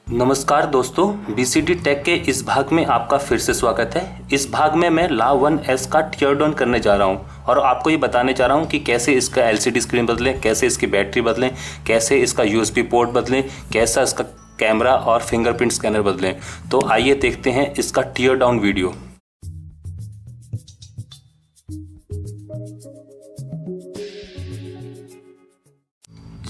नमस्कार दोस्तों, BCD take के इस भाग में आपका फिर से स्वागत है। इस भाग में मैं La1S का टीयर डाउन करने जा रहा हूं और आपको ये बताने जा रहा हूं कि कैसे इसका LCD स्क्रीन बदलें, कैसे इसकी बैटरी बदलें, कैसे इसका USB पोर्ट बदलें, कैसा इसका कैमरा और फिंगरप्रिंट स्कैनर बदलें। तो आइए देखते हैं इसका टीयर डाउन वीडियो।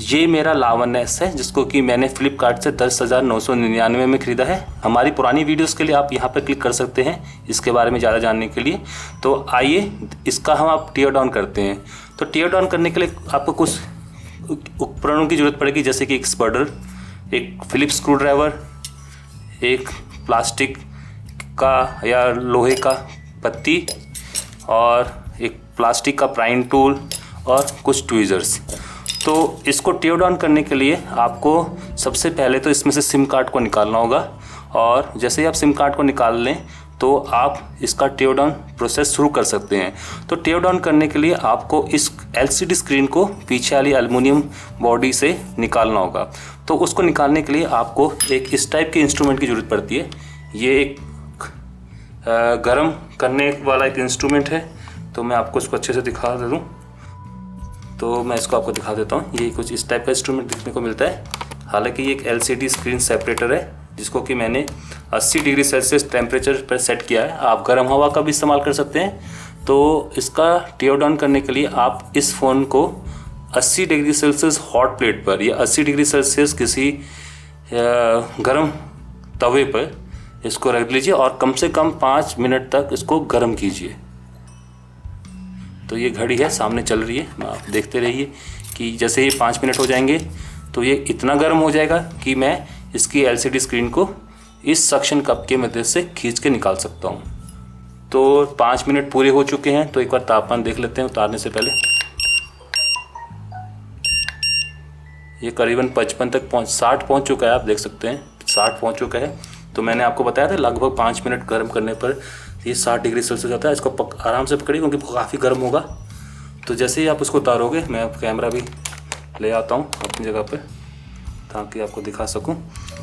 ये मेरा La1S है जिसको कि मैंने फ्लिपकार्ट से 10,999 में ख़रीदा है। हमारी पुरानी वीडियोस के लिए आप यहाँ पर क्लिक कर सकते हैं इसके बारे में ज़्यादा जानने के लिए। तो आइए इसका हम आप टीयर डाउन करते हैं। तो टीयर डाउन करने के लिए आपको कुछ उपकरणों की ज़रूरत पड़ेगी, जैसे कि एक स्पडर, एक फिलिप्स स्क्रू ड्राइवर, एक प्लास्टिक का या लोहे का पत्ती और एक प्लास्टिक का प्राइम टूल और कुछ ट्वीज़र्स। तो इसको टीयर डाउन करने के लिए आपको सबसे पहले तो इसमें से सिम कार्ड को निकालना होगा और जैसे ही आप सिम कार्ड को निकाल लें तो आप इसका टीयर डाउन प्रोसेस शुरू कर सकते हैं। तो टीयर डाउन करने के लिए आपको इस LCD स्क्रीन को पीछे वाली एल्युमिनियम बॉडी से निकालना होगा। तो उसको निकालने के लिए आपको एक इस टाइप के इंस्ट्रूमेंट की ज़रूरत पड़ती है। ये एक गर्म करने वाला एक इंस्ट्रूमेंट है। तो मैं आपको इसको अच्छे से दिखा दे दूँ तो मैं इसको आपको दिखा देता हूँ। ये कुछ इस टाइप का इंस्ट्रूमेंट देखने को मिलता है। हालांकि ये एक LCD स्क्रीन सेपरेटर है जिसको कि मैंने 80 डिग्री सेल्सियस टेम्परेचर पर सेट किया है। आप गर्म हवा का भी इस्तेमाल कर सकते हैं। तो इसका टीयर डाउन करने के लिए आप इस फ़ोन को 80 डिग्री सेल्सियस हॉट प्लेट पर या 80 डिग्री सेल्सियस किसी गर्म तवे पर इसको रख लीजिए और कम से कम 5 मिनट तक इसको गर्म कीजिए। तो ये घड़ी है सामने चल रही है, आप देखते रहिए कि जैसे ही 5 मिनट हो जाएंगे तो ये इतना गर्म हो जाएगा कि मैं इसकी LCD स्क्रीन को इस सक्शन कप के मदद से खींच के निकाल सकता हूँ। तो 5 मिनट पूरे हो चुके हैं। तो एक बार तापमान देख लेते हैं उतारने से पहले। ये करीबन 55 तक 60 पहुँच चुका है, आप देख सकते हैं 60 पहुँच चुका है। तो मैंने आपको बताया था लगभग 5 मिनट गर्म करने पर ये 60 डिग्री सेल्सियस होता है। इसको आराम से पकड़िए क्योंकि काफ़ी गर्म होगा। तो जैसे ही आप उसको उतारोगे, मैं कैमरा भी ले आता हूँ अपनी जगह पे ताकि आपको दिखा सकूँ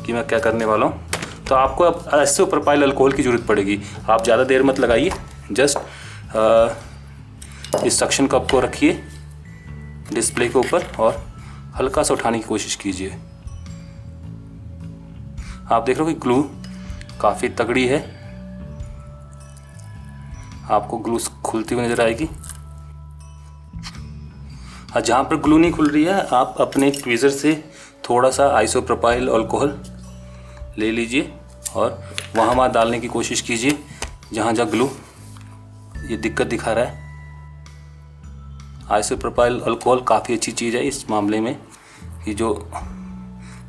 कि मैं क्या करने वाला हूँ। तो आपको अब ऐसे प्रोपाइल अल्कोहल की ज़रूरत पड़ेगी। आप ज़्यादा देर मत लगाइए, जस्ट इस सक्शन कप को रखिए डिस्प्ले के ऊपर और हल्का सा उठाने की कोशिश कीजिए। आप देख रहे हो कि ग्लू काफ़ी तगड़ी है, आपको ग्लू खुलती हुई नज़र आएगी। और जहाँ पर ग्लू नहीं खुल रही है आप अपने ट्वीज़र से थोड़ा सा आइसोप्रोपाइल अल्कोहल ले लीजिए और वहाँ डालने की कोशिश कीजिए जहाँ जहाँ ग्लू ये दिक्कत दिखा रहा है। आइसोप्रोपाइल अल्कोहल काफ़ी अच्छी चीज़ है इस मामले में कि जो,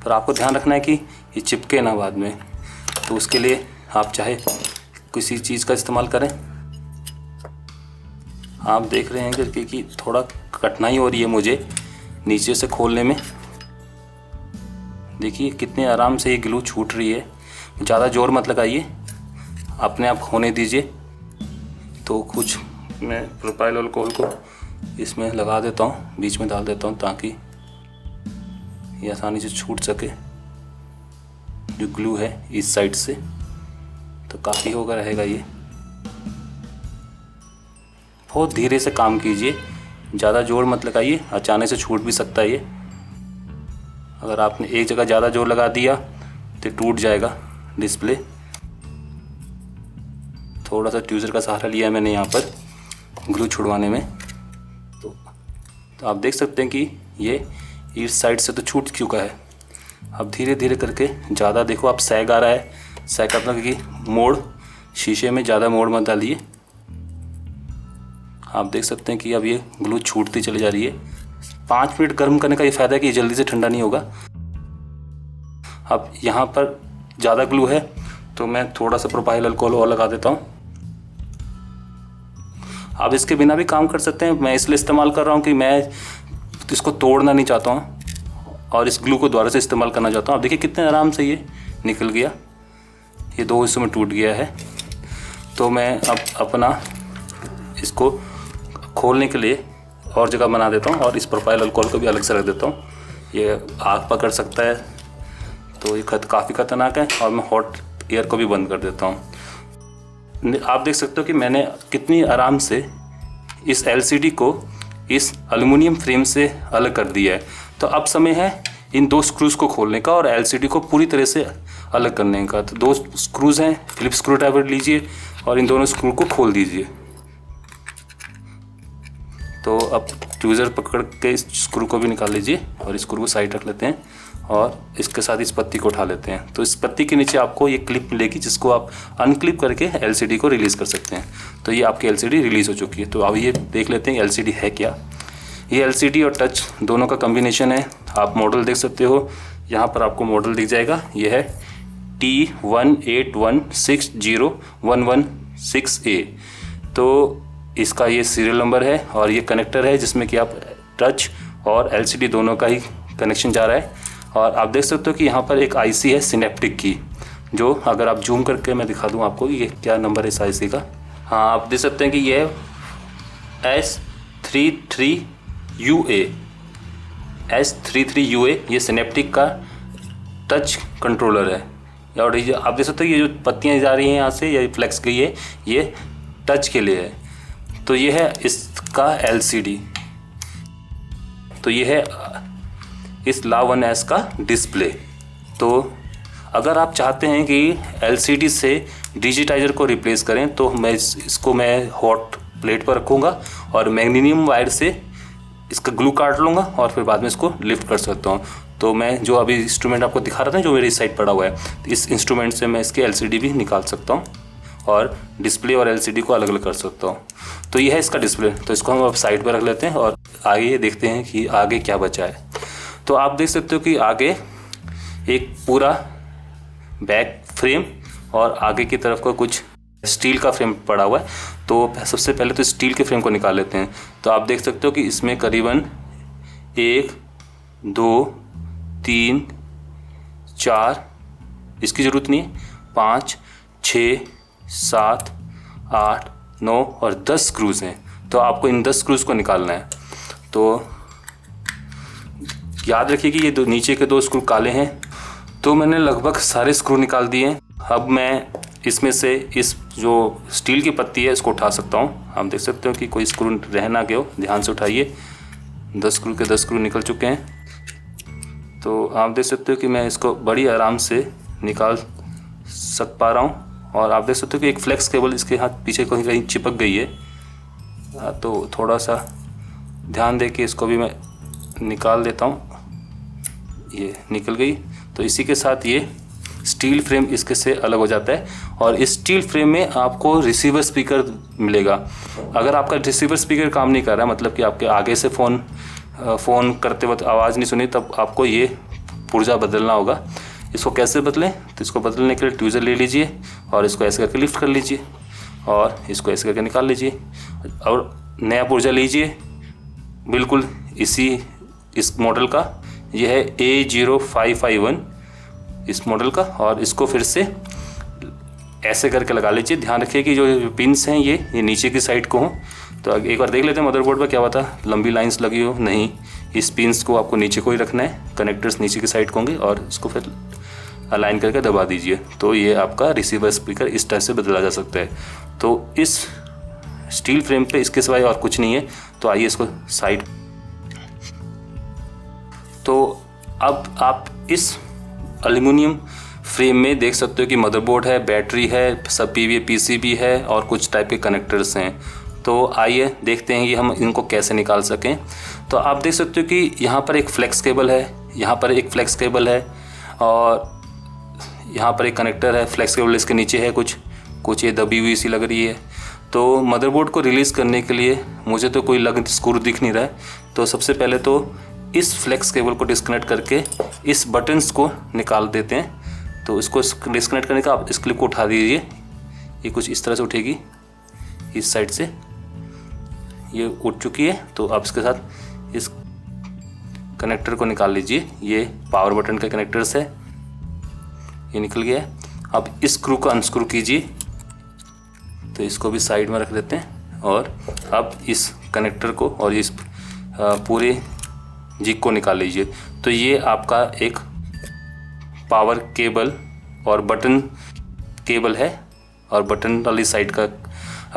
पर आपको ध्यान रखना है कि ये चिपके ना बाद में। तो उसके लिए आप चाहे किसी चीज़ का इस्तेमाल करें। आप देख रहे हैं कि थोड़ा कठिनाई हो रही है मुझे नीचे से खोलने में। देखिए कितने आराम से ये ग्लू छूट रही है। ज़्यादा ज़ोर मत लगाइए, अपने आप होने दीजिए। तो कुछ मैं प्रोपाइल अल्कोहल को इसमें लगा देता हूँ, बीच में डाल देता हूँ ताकि ये आसानी से छूट सके जो ग्लू है इस साइड से। तो काफ़ी होगा रहेगा ये। बहुत धीरे से काम कीजिए, ज़्यादा जोर मत लगाइए, अचानक से छूट भी सकता है ये। अगर आपने एक जगह ज़्यादा जोर लगा दिया तो टूट जाएगा डिस्प्ले। थोड़ा सा ट्वीज़र का सहारा लिया है मैंने यहाँ पर ग्लू छुड़वाने में। तो आप देख सकते हैं कि ये इस साइड से तो छूट चुका है। अब धीरे धीरे करके ज़्यादा देखो आप सैग आ रहा है, सैग का मतलब कि मोड़, शीशे में ज़्यादा मोड़ मत डालिए। आप देख सकते हैं कि अब ये ग्लू छूटती चली जा रही है। 5 मिनट गर्म करने का ये फ़ायदा है कि ये जल्दी से ठंडा नहीं होगा। अब यहाँ पर ज़्यादा ग्लू है तो मैं थोड़ा सा प्रोपाइल अल्कोहल और लगा देता हूँ। आप इसके बिना भी काम कर सकते हैं। मैं इसलिए इस्तेमाल कर रहा हूँ कि मैं इसको तोड़ना नहीं चाहता हूँ और इस ग्लू को दोबारा से इस्तेमाल करना चाहता हूँ। आप देखिए कितने आराम से ये निकल गया, ये 2 हिस्सों में टूट गया है। तो मैं अब अपना इसको खोलने के लिए और जगह बना देता हूँ और इस प्रोपाइल अल्कोहल को भी अलग से रख देता हूँ। ये आग पकड़ सकता है तो ये काफ़ी ख़तरनाक है और मैं हॉट एयर को भी बंद कर देता हूँ। आप देख सकते हो कि मैंने कितनी आराम से इस LCD को इस एल्युमिनियम फ्रेम से अलग कर दिया है। तो अब समय है इन 2 स्क्रूज़ को खोलने का और LCD को पूरी तरह से अलग करने का। तो 2 स्क्रूज़ हैं, फिलिप्स स्क्रू ड्राइवर लीजिए और इन दोनों स्क्रू को खोल दीजिए। तो अब ट्यूज़र पकड़ के इस स्क्रू को भी निकाल लीजिए और इस स्क्रू को साइड रख लेते हैं और इसके साथ इस पत्ती को उठा लेते हैं। तो इस पत्ती के नीचे आपको ये क्लिप मिलेगी जिसको आप अनक्लिप करके LCD को रिलीज़ कर सकते हैं। तो ये आपकी LCD रिलीज़ हो चुकी है। तो अब ये देख लेते हैं LCD है क्या। ये LCD और टच दोनों का कम्बिनेशन है। आप मॉडल देख सकते हो, यहाँ पर आपको मॉडल दिख जाएगा। ये है T181601116A। तो इसका ये सीरियल नंबर है और ये कनेक्टर है जिसमें कि आप टच और LCD दोनों का ही कनेक्शन जा रहा है। और आप देख सकते हो कि यहाँ पर एक IC है सिनेप्टिक की, जो अगर आप जूम करके मैं दिखा दूँ आपको ये क्या नंबर है इस IC का। हाँ, आप देख सकते हैं कि ये S33UA ये सिनेप्टिक का टच कंट्रोलर है। और ये आप देख सकते हो ये जो पत्तियाँ जा रही हैं यहाँ से, ये फ्लेक्स गई है, ये टच के लिए है। तो ये है इसका LCD। तो ये है इस La1S का डिस्प्ले। तो अगर आप चाहते हैं कि LCD से डिजिटाइजर को रिप्लेस करें तो इसको मैं हॉट प्लेट पर रखूँगा और मैग्नीशियम वायर से इसका ग्लू काट लूँगा और फिर बाद में इसको लिफ्ट कर सकता हूँ। तो मैं जो अभी इंस्ट्रूमेंट आपको दिखा रहा था जो मेरी इस साइड पड़ा हुआ है, तो इस इंस्ट्रूमेंट से मैं इसके LCD भी निकाल सकता हूँ और डिस्प्ले और LCD को अलग अलग कर सकता हूँ। तो ये है इसका डिस्प्ले। तो इसको हम अब साइड पर रख लेते हैं और आगे देखते हैं कि आगे क्या बचा है। तो आप देख सकते हो कि आगे एक पूरा बैक फ्रेम और आगे की तरफ का कुछ स्टील का फ्रेम पड़ा हुआ है। तो सबसे पहले तो स्टील के फ्रेम को निकाल लेते हैं। तो आप देख सकते हो कि इसमें करीबन 1 2 3 4, इसकी ज़रूरत नहीं है, 5 6 7 8 9 और 10 स्क्रूज़ हैं। तो आपको इन 10 स्क्रूज़ को निकालना है। तो याद रखिए कि ये नीचे के 2 स्क्रू काले हैं। तो मैंने लगभग सारे स्क्रू निकाल दिए हैं। अब मैं इसमें से इस जो स्टील की पत्ती है इसको उठा सकता हूँ। आप देख सकते हो कि कोई स्क्रू रह ना गया हो, ध्यान से उठाइए। 10 स्क्रू के 10 स्क्रू निकल चुके हैं। तो आप देख सकते हो कि मैं इसको बड़ी आराम से निकाल पा रहा हूँ। और आप देख सकते हो कि एक फ्लेक्स केबल इसके हाथ पीछे कहीं कहीं चिपक गई है। तो थोड़ा सा ध्यान दे के इसको भी मैं निकाल देता हूँ। ये निकल गई। तो इसी के साथ ये स्टील फ्रेम इसके से अलग हो जाता है और इस स्टील फ्रेम में आपको रिसीवर स्पीकर मिलेगा। अगर आपका रिसीवर स्पीकर काम नहीं कर रहा है, मतलब कि आपके आगे से फ़ोन करते वक्त आवाज़ नहीं सुनी, तब आपको ये पुर्जा बदलना होगा। इसको कैसे बदलें? तो इसको बदलने के लिए ट्यूज़र ले लीजिए और इसको ऐसे करके लिफ्ट कर लीजिए और इसको ऐसे करके निकाल लीजिए और नया पुर्जा लीजिए बिल्कुल इस मॉडल का। यह है A0551 इस मॉडल का। और इसको फिर से ऐसे करके लगा लीजिए। ध्यान रखिए कि जो पिन्स हैं ये नीचे की साइड को हों। तो एक बार देख लेते हैं मदरबोर्ड पर क्या होता है, लंबी लाइंस लगी हो। नहीं, इस पिन्स को आपको नीचे को ही रखना है, कनेक्टर्स नीचे की साइड को होंगे और इसको फिर अलाइन करके दबा दीजिए। तो ये आपका रिसीवर स्पीकर इस तरह से बदला जा सकता है। तो इस स्टील फ्रेम पे इसके सिवाय और कुछ नहीं है। तो आइए इसको साइड। तो अब आप इस एल्युमिनियम फ्रेम में देख सकते हो कि मदरबोर्ड है, बैटरी है, सब PCB है और कुछ टाइप के कनेक्टर्स हैं। तो आइए देखते हैं कि हम इनको कैसे निकाल सकें। तो आप देख सकते हो कि यहाँ पर एक फ्लेक्स केबल है, यहाँ पर एक फ्लेक्स केबल है और यहाँ पर एक कनेक्टर है। फ्लेक्स केबल इसके नीचे है, कुछ ये दबी हुई सी लग रही है। तो मदरबोर्ड को रिलीज़ करने के लिए मुझे तो कोई स्क्रू दिख नहीं रहा है। तो सबसे पहले तो इस फ्लेक्स केबल को डिस्कनेक्ट करके इस बटन्स को निकाल देते हैं। तो इसको डिस्कनेक्ट करने का आप इस क्लिप को उठा दीजिए। ये कुछ इस तरह से उठेगी, इस साइड से ये उठ चुकी है। तो आप इसके साथ इस कनेक्टर को निकाल लीजिए। ये पावर बटन का कनेक्टर्स है, ये निकल गया है। अब इस स्क्रू को अनस्क्रू कीजिए। तो इसको भी साइड में रख देते हैं और अब इस कनेक्टर को और इस पूरे जिग को निकाल लीजिए। तो ये आपका एक पावर केबल और बटन केबल है और बटन वाली साइड का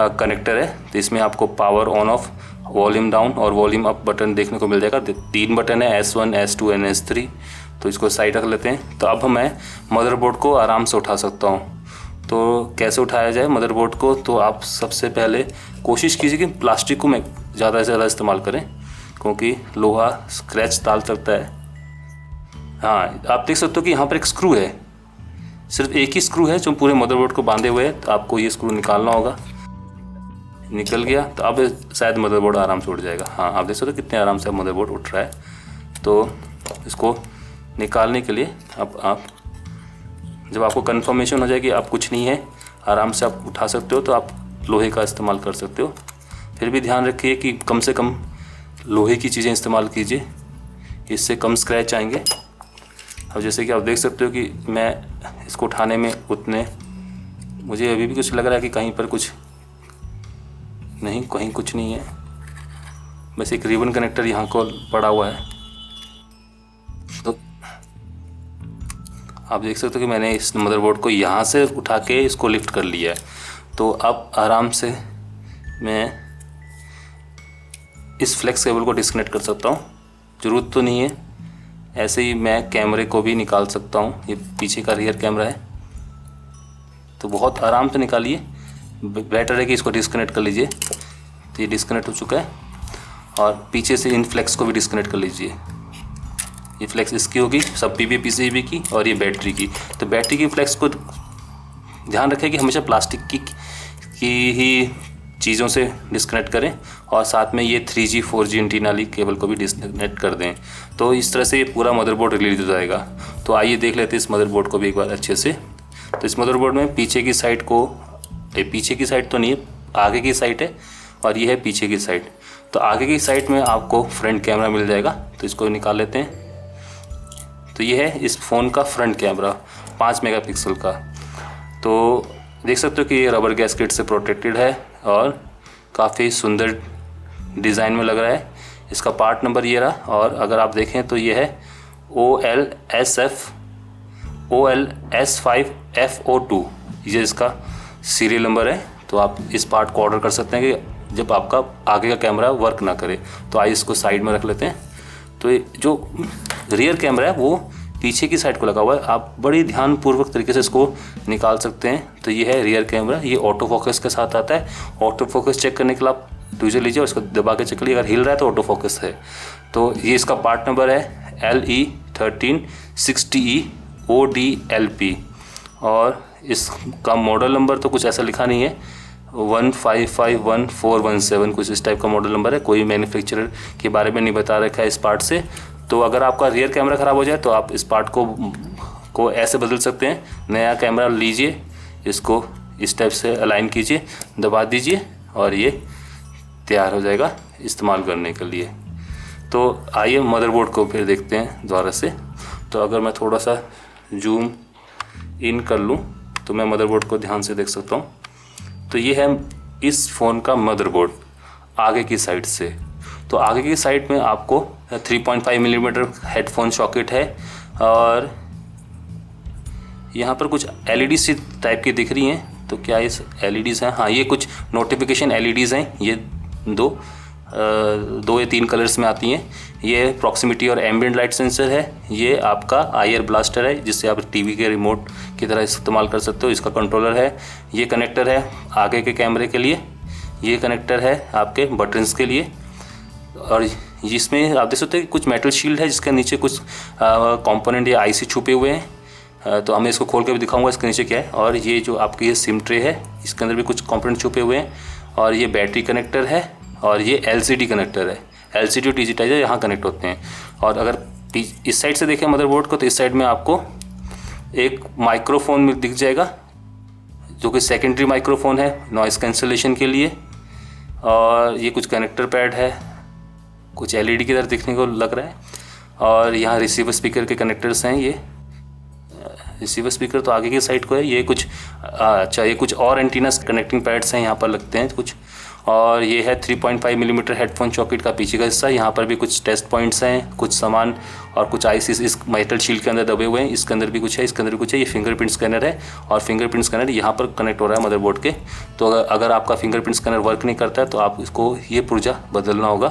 कनेक्टर है। तो इसमें आपको power on off, volume down और वॉल्यूम अप बटन देखने को मिल जाएगा। 3 बटन है, S1, S2 एंड S3। तो इसको साइड रख लेते हैं। तो अब मैं मदरबोर्ड को आराम से उठा सकता हूँ। तो कैसे उठाया जाए मदरबोर्ड को, तो आप सबसे पहले कोशिश कीजिए कि प्लास्टिक को ज़्यादा से ज़्यादा इस्तेमाल करें, क्योंकि लोहा स्क्रैच डाल सकता है। हाँ, आप देख सकते हो कि यहाँ पर एक स्क्रू है, सिर्फ एक ही स्क्रू है जो पूरे मदरबोर्ड को बांधे हुए है। तो आपको ये स्क्रू निकालना होगा। निकल गया तो अब शायद मदरबोर्ड आराम से उठ जाएगा। हाँ, आप देख सकते हो कितने आराम से मदरबोर्ड उठ रहा है। तो इसको निकालने के लिए अब आप, जब आपको कंफर्मेशन हो जाए कि आप कुछ नहीं है, आराम से आप उठा सकते हो, तो आप लोहे का इस्तेमाल कर सकते हो। फिर भी ध्यान रखिए कि कम से कम लोहे की चीज़ें इस्तेमाल कीजिए, इससे कम स्क्रैच आएंगे। अब जैसे कि आप देख सकते हो कि मैं इसको उठाने में मुझे अभी भी कुछ लग रहा है कि कहीं पर कुछ नहीं, कहीं कुछ नहीं है, बस एक रिबन कनेक्टर यहाँ को पड़ा हुआ है। तो आप देख सकते हो कि मैंने इस मदरबोर्ड को यहाँ से उठा के इसको लिफ्ट कर लिया है। तो अब आराम से मैं इस फ्लेक्स केबल को डिस्कनेक्ट कर सकता हूँ, ज़रूरत तो नहीं है। ऐसे ही मैं कैमरे को भी निकाल सकता हूँ, ये पीछे का रियर कैमरा है। तो बहुत आराम से निकालिए, बेटर है कि इसको डिस्कनेक्ट कर लीजिए। तो ये डिस्कनेक्ट हो चुका है और पीछे से इन फ्लेक्स को भी डिस्कनेक्ट कर लीजिए। ये फ्लेक्स इसकी होगी, सब PCB की, और ये बैटरी की। तो बैटरी की फ्लेक्स को ध्यान रखें कि हमेशा प्लास्टिक की ही चीज़ों से डिस्कनेक्ट करें, और साथ में ये 3G 4G एंटीना वाली केबल को भी डिस्कनेक्ट कर दें। तो इस तरह से ये पूरा मदरबोर्ड रिलीज हो जाएगा। तो आइए देख लेते हैं इस मदरबोर्ड को भी एक बार अच्छे से। तो इस मदरबोर्ड में पीछे की साइड पीछे की साइड तो नहीं है, आगे की साइड है, और ये है पीछे की साइड। तो आगे की साइड में आपको फ्रंट कैमरा मिल जाएगा। तो इसको निकाल लेते हैं। तो ये है इस फ़ोन का फ्रंट कैमरा 5 मेगापिक्सल का। तो देख सकते हो कि ये रबर गैस्केट से प्रोटेक्टेड है और काफ़ी सुंदर डिज़ाइन में लग रहा है। इसका पार्ट नंबर ये रहा, और अगर आप देखें तो ये है OLS5FO2, ये इसका सीरियल नंबर है। तो आप इस पार्ट को ऑर्डर कर सकते हैं कि जब आपका आगे का कैमरा वर्क ना करे। तो आइए इसको साइड में रख लेते हैं। तो ये जो रियर कैमरा है वो पीछे की साइड को लगा हुआ है, आप बड़ी ध्यानपूर्वक तरीके से इसको निकाल सकते हैं। तो ये है रियर कैमरा, ये ऑटो फोकस के साथ आता है। ऑटो फोकस चेक करने के लिए आप ट्विजर लीजिए और इसको दबा के चेक करिए, अगर हिल रहा है तो ऑटो फोकस है। तो ये इसका पार्ट नंबर है LE1360EODLP, और इसका मॉडल नंबर तो कुछ ऐसा लिखा नहीं है, 1551417 कुछ इस टाइप का मॉडल नंबर है। कोई मैन्युफैक्चरर के बारे में नहीं बता रखा है इस पार्ट से। तो अगर आपका रियर कैमरा ख़राब हो जाए तो आप इस पार्ट को ऐसे बदल सकते हैं। नया कैमरा लीजिए, इसको इस टाइप से अलाइन कीजिए, दबा दीजिए, और ये तैयार हो जाएगा इस्तेमाल करने के लिए। तो आइए मदरबोर्ड को फिर देखते हैं दोबारा से। तो अगर मैं थोड़ा सा जूम इन कर लूँ तो मैं मदरबोर्ड को ध्यान से देख सकता हूँ। तो ये है इस फ़ोन का मदरबोर्ड आगे की साइड से। तो आगे की साइड में आपको 3.5 मिलीमीटर हेडफोन सॉकेट है, और यहाँ पर कुछ LED सी टाइप की दिख रही हैं। तो क्या ये LEDs हैं? हाँ, ये कुछ नोटिफिकेशन LEDs हैं। ये दो या 3 कलर्स में आती हैं। ये प्रॉक्सिमिटी और एम्बिएंट लाइट सेंसर है। ये आपका आईआर ब्लास्टर है, जिससे आप टीवी के रिमोट की तरह इस्तेमाल कर सकते हो। इसका कंट्रोलर है। ये कनेक्टर है आगे के कैमरे के लिए, ये कनेक्टर है आपके बटन्स के लिए, और जिसमें आप देख सकते हैं कि कुछ मेटल शील्ड है जिसके नीचे कुछ कंपोनेंट या IC छुपे हुए हैं। तो मैं इसको खोल के भी दिखाऊंगा इसके नीचे क्या है। और ये जो आपकी ये सिम ट्रे है, इसके अंदर भी कुछ कंपोनेंट छुपे हुए हैं। और ये बैटरी कनेक्टर है, और ये LCD कनेक्टर है। LCD और डिजिटाइजर यहाँ कनेक्ट होते हैं। और अगर इस साइड से देखें मदरबोर्ड को, तो इस साइड में आपको एक माइक्रोफोन दिख जाएगा, जो कि सेकेंडरी माइक्रोफोन है नॉइज़ कैंसलेशन के लिए। और ये कुछ कनेक्टर पैड है, कुछ LED की तरह दिखने को लग रहा है। और यहाँ रिसीवर स्पीकर के कनेक्टर्स हैं। ये रिसीवर स्पीकर तो आगे की साइड को है। ये कुछ ये कुछ और एंटीना कनेक्टिंग पैड्स हैं यहाँ पर लगते हैं कुछ। और ये है 3.5 मिलीमीटर हेडफोन सॉकेट का पीछे का हिस्सा। यहाँ पर भी कुछ टेस्ट पॉइंट्स हैं, कुछ सामान और कुछ आईसीस इस मेटल शील्ड के अंदर दबे हुए हैं। इसके अंदर भी कुछ है, इसके अंदर भी कुछ है। ये फिंगरप्रिंट स्कैनर है और फिंगरप्रिंट स्कैनर यहाँ पर कनेक्ट हो रहा है मदरबोर्ड के। तो अगर आपका फिंगरप्रिंट स्कैनर वर्क नहीं करता है तो आप इसको ये पुर्जा बदलना होगा।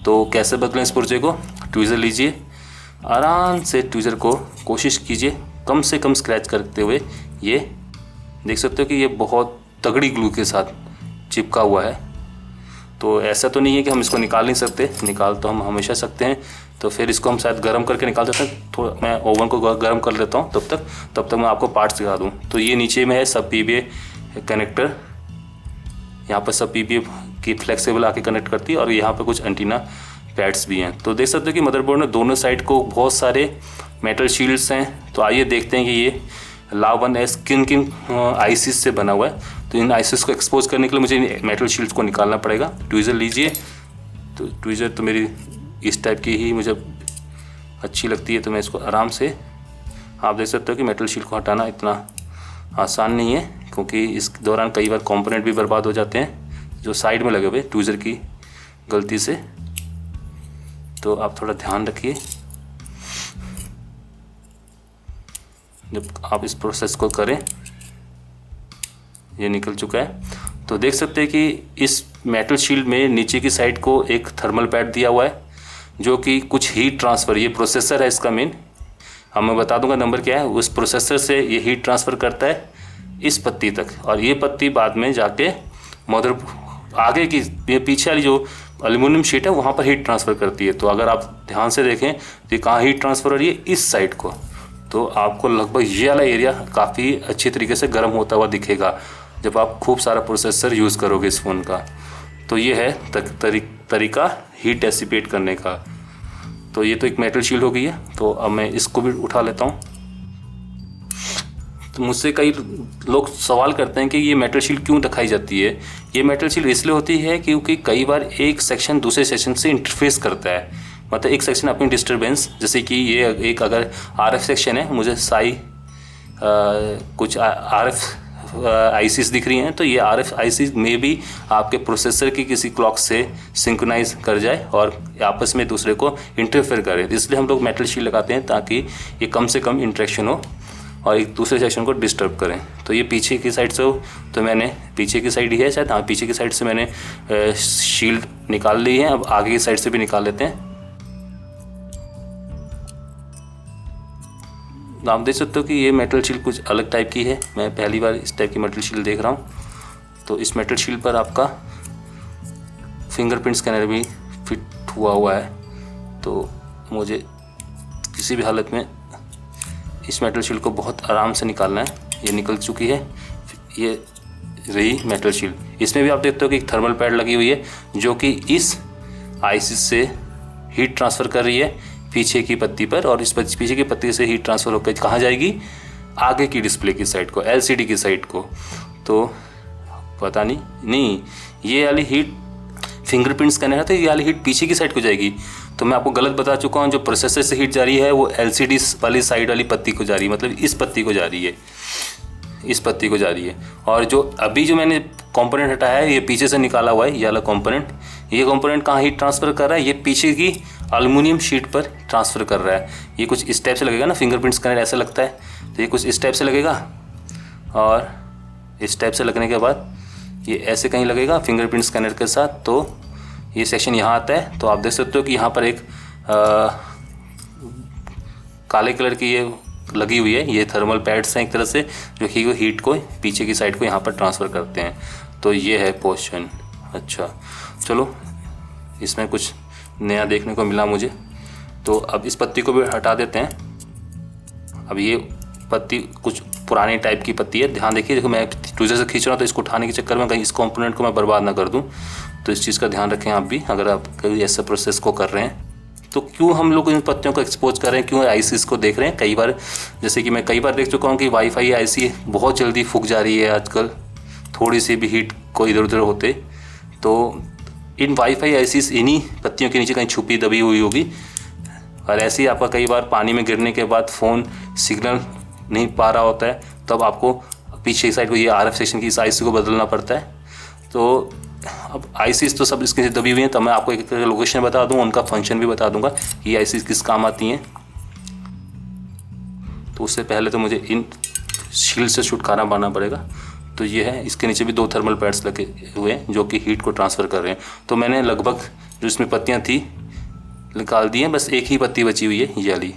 तो कैसे बदलें इस पुर्जे को? ट्वीज़र लीजिए, आराम से ट्वीज़र को कोशिश कीजिए कम से कम स्क्रैच करते हुए। ये देख सकते हो कि ये बहुत तगड़ी ग्लू के साथ चिपका हुआ है। तो ऐसा तो नहीं है कि हम इसको निकाल नहीं सकते, निकाल तो हम हमेशा सकते हैं। तो फिर इसको हम शायद गर्म करके निकाल देते हैं। थोड़ा मैं ओवन को गर्म कर लेता हूँ तब तक मैं आपको पार्ट्स दिखा दूँ। तो ये नीचे में है सब PBA कनेक्टर, यहाँ पर सब PBA की फ्लेक्सिबल आके कनेक्ट करती है और यहाँ पर कुछ एंटीना पैड्स भी हैं। तो देख सकते हो कि मदरबोर्ड में दोनों साइड को बहुत सारे मेटल शील्ड्स हैं। तो आइए देखते हैं कि ये LAV1S किन आईसीस से बना हुआ है। तो इन आईसीस को एक्सपोज करने के लिए मुझे मेटल शील्ड्स को निकालना पड़ेगा। ट्वीज़र लीजिए। तो ट्वीज़र तो मेरी इस टाइप की ही मुझे अच्छी लगती है, तो मैं इसको आराम से, आप देख सकते हो कि मेटल शील्ड को हटाना इतना आसान नहीं है, क्योंकि इस दौरान कई बार कंपोनेंट भी बर्बाद हो जाते हैं जो साइड में लगे हुए ट्वीज़र की गलती से। तो आप थोड़ा ध्यान रखिए जब आप इस प्रोसेस को करें। ये निकल चुका है। तो देख सकते हैं कि इस मेटल शील्ड में नीचे की साइड को एक थर्मल पैड दिया हुआ है जो कि कुछ हीट ट्रांसफ़र, ये प्रोसेसर है इसका मेन, मैं बता दूंगा नंबर क्या है। उस प्रोसेसर से ये हीट ट्रांसफ़र करता है इस पत्ती तक, और ये पत्ती बाद में जाके मदर आगे की ये पीछे वाली जो एल्युमिनियम शीट है वहाँ पर हीट ट्रांसफ़र करती है। तो अगर आप ध्यान से देखें तो कहाँ हीट ट्रांसफ़र हो रही है, इस साइड को। तो आपको लगभग ये वाला एरिया काफ़ी अच्छी तरीके से गर्म होता हुआ दिखेगा जब आप खूब सारा प्रोसेसर यूज़ करोगे इस फ़ोन का। तो ये है तरीका हीट डिसिपेट करने का। तो ये तो एक मेटल शील्ड हो गई है। तो अब मैं इसको भी उठा लेता हूँ। तो मुझसे कई लोग सवाल करते हैं कि ये मेटल शील्ड क्यों दिखाई जाती है। ये मेटल शील्ड इसलिए होती है क्योंकि कई बार एक सेक्शन दूसरे सेक्शन से इंटरफेस करता है। मतलब एक सेक्शन अपनी डिस्टर्बेंस, जैसे कि ये एक अगर RF सेक्शन है, मुझे कुछ RF आईसीस दिख रही हैं, तो ये RF आईसीस में भी आपके प्रोसेसर की किसी क्लॉक से सिंक्रोनाइज कर जाए और आपस में दूसरे को इंटरफेयर करे। इसलिए हम लोग मेटल शील्ड लगाते हैं ताकि ये कम से कम इंटरेक्शन हो और एक दूसरे सेक्शन को डिस्टर्ब करें। तो ये पीछे की साइड से हो, तो मैंने पीछे की साइड ही है शायद, हाँ पीछे की साइड से मैंने शील्ड निकाल ली है। अब आगे की साइड से भी निकाल लेते हैं। आप देख सकते हो कि ये मेटल शील्ड कुछ अलग टाइप की है। मैं पहली बार इस टाइप की मेटल शील्ड देख रहा हूँ। तो इस मेटल शील्ड पर आपका फिंगरप्रिंट स्कैनर भी फिट हुआ है। तो मुझे किसी भी हालत में इस मेटल शील्ड को बहुत आराम से निकालना है। ये निकल चुकी है, ये रही मेटल शील्ड। इसमें भी आप देखते हो कि एक थर्मल पैड लगी हुई है जो कि इस आईसी से हीट ट्रांसफ़र कर रही है पीछे की पत्ती पर, और इस पीछे की पत्ती से हीट ट्रांसफ़र होकर कहाँ जाएगी, आगे की डिस्प्ले की साइड को, LCD की साइड को। तो पता नहीं ये वाली हीट फिंगरप्रिंट स्कैनर है तो ये वाली हीट पीछे की साइड को जाएगी। तो मैं आपको गलत बता चुका हूँ। जो प्रोसेसर से हीट जा रही है वो LCD वाली साइड वाली पत्ती को जा रही है, मतलब इस पत्ती को जा रही है, इस पत्ती को जा रही है। और जो अभी जो मैंने कंपोनेंट हटाया है ये पीछे से निकाला हुआ है, ये वाला कंपोनेंट। ये कंपोनेंट कहाँ हीट ट्रांसफ़र कर रहा है, ये पीछे की एल्युमिनियम शीट पर ट्रांसफ़र कर रहा है। ये कुछ इस टाइप से लगेगा ना, फिंगरप्रिंट स्कैनर ऐसा लगता है, तो ये कुछ इस टाइप से लगेगा और इस टाइप से लगने के बाद ये ऐसे कहीं लगेगा फिंगरप्रिंट स्कैनर के साथ। तो ये सेक्शन यहाँ आता है। तो आप देख सकते हो कि यहाँ पर एक काले कलर की ये लगी हुई है, ये थर्मल पैड्स हैं एक तरह से, जो कि हीट को पीछे की साइड को यहाँ पर ट्रांसफ़र करते हैं। तो ये है पोर्शन। अच्छा चलो, इसमें कुछ नया देखने को मिला मुझे। तो अब इस पत्ती को भी हटा देते हैं। अब ये पत्ती कुछ पुरानी टाइप की पत्ती है। ध्यान देखिए, देखो मैं ट्वीज़र से खींच रहा हूँ तो इसको उठाने के चक्कर में कहीं इस कंपोनेंट को मैं बर्बाद ना कर दूँ। तो इस चीज़ का ध्यान रखें आप भी, अगर आप कभी ऐसा प्रोसेस को कर रहे हैं। तो क्यों हम लोग इन पत्तियों को एक्सपोज कर रहे हैं, क्यों आईसीस को देख रहे हैं। कई बार, जैसे कि मैं कई बार देख चुका हूँ कि वाईफाई आईसी बहुत जल्दी फूक जा रही है आजकल, थोड़ी सी भी हीट को इधर उधर होते। तो इन वाईफाई आईसीस इन्हीं पत्तियों के नीचे कहीं छुपी दबी हुई होगी, और ऐसे ही आपका कई बार पानी में गिरने के बाद फ़ोन सिग्नल नहीं पा रहा होता है, तब आपको पीछे की साइड को ये RF सेक्शन की इस आईसी को बदलना पड़ता है। तो अब आईसीज तो सब इसके दबी हुई हैं, तो मैं आपको एक लोकेशन बता दूं, उनका फंक्शन भी बता दूंगा कि ये आईसीज किस काम आती हैं। तो उससे पहले तो मुझे इन शील्ड से छुटकारा पाना पड़ेगा। तो ये है, इसके नीचे भी 2 थर्मल पैड्स लगे हुए हैं जो कि हीट को ट्रांसफ़र कर रहे हैं। तो मैंने लगभग जो इसमें पत्तियाँ थी निकाल दी हैं, बस एक ही पत्ती बची हुई है ये वाली।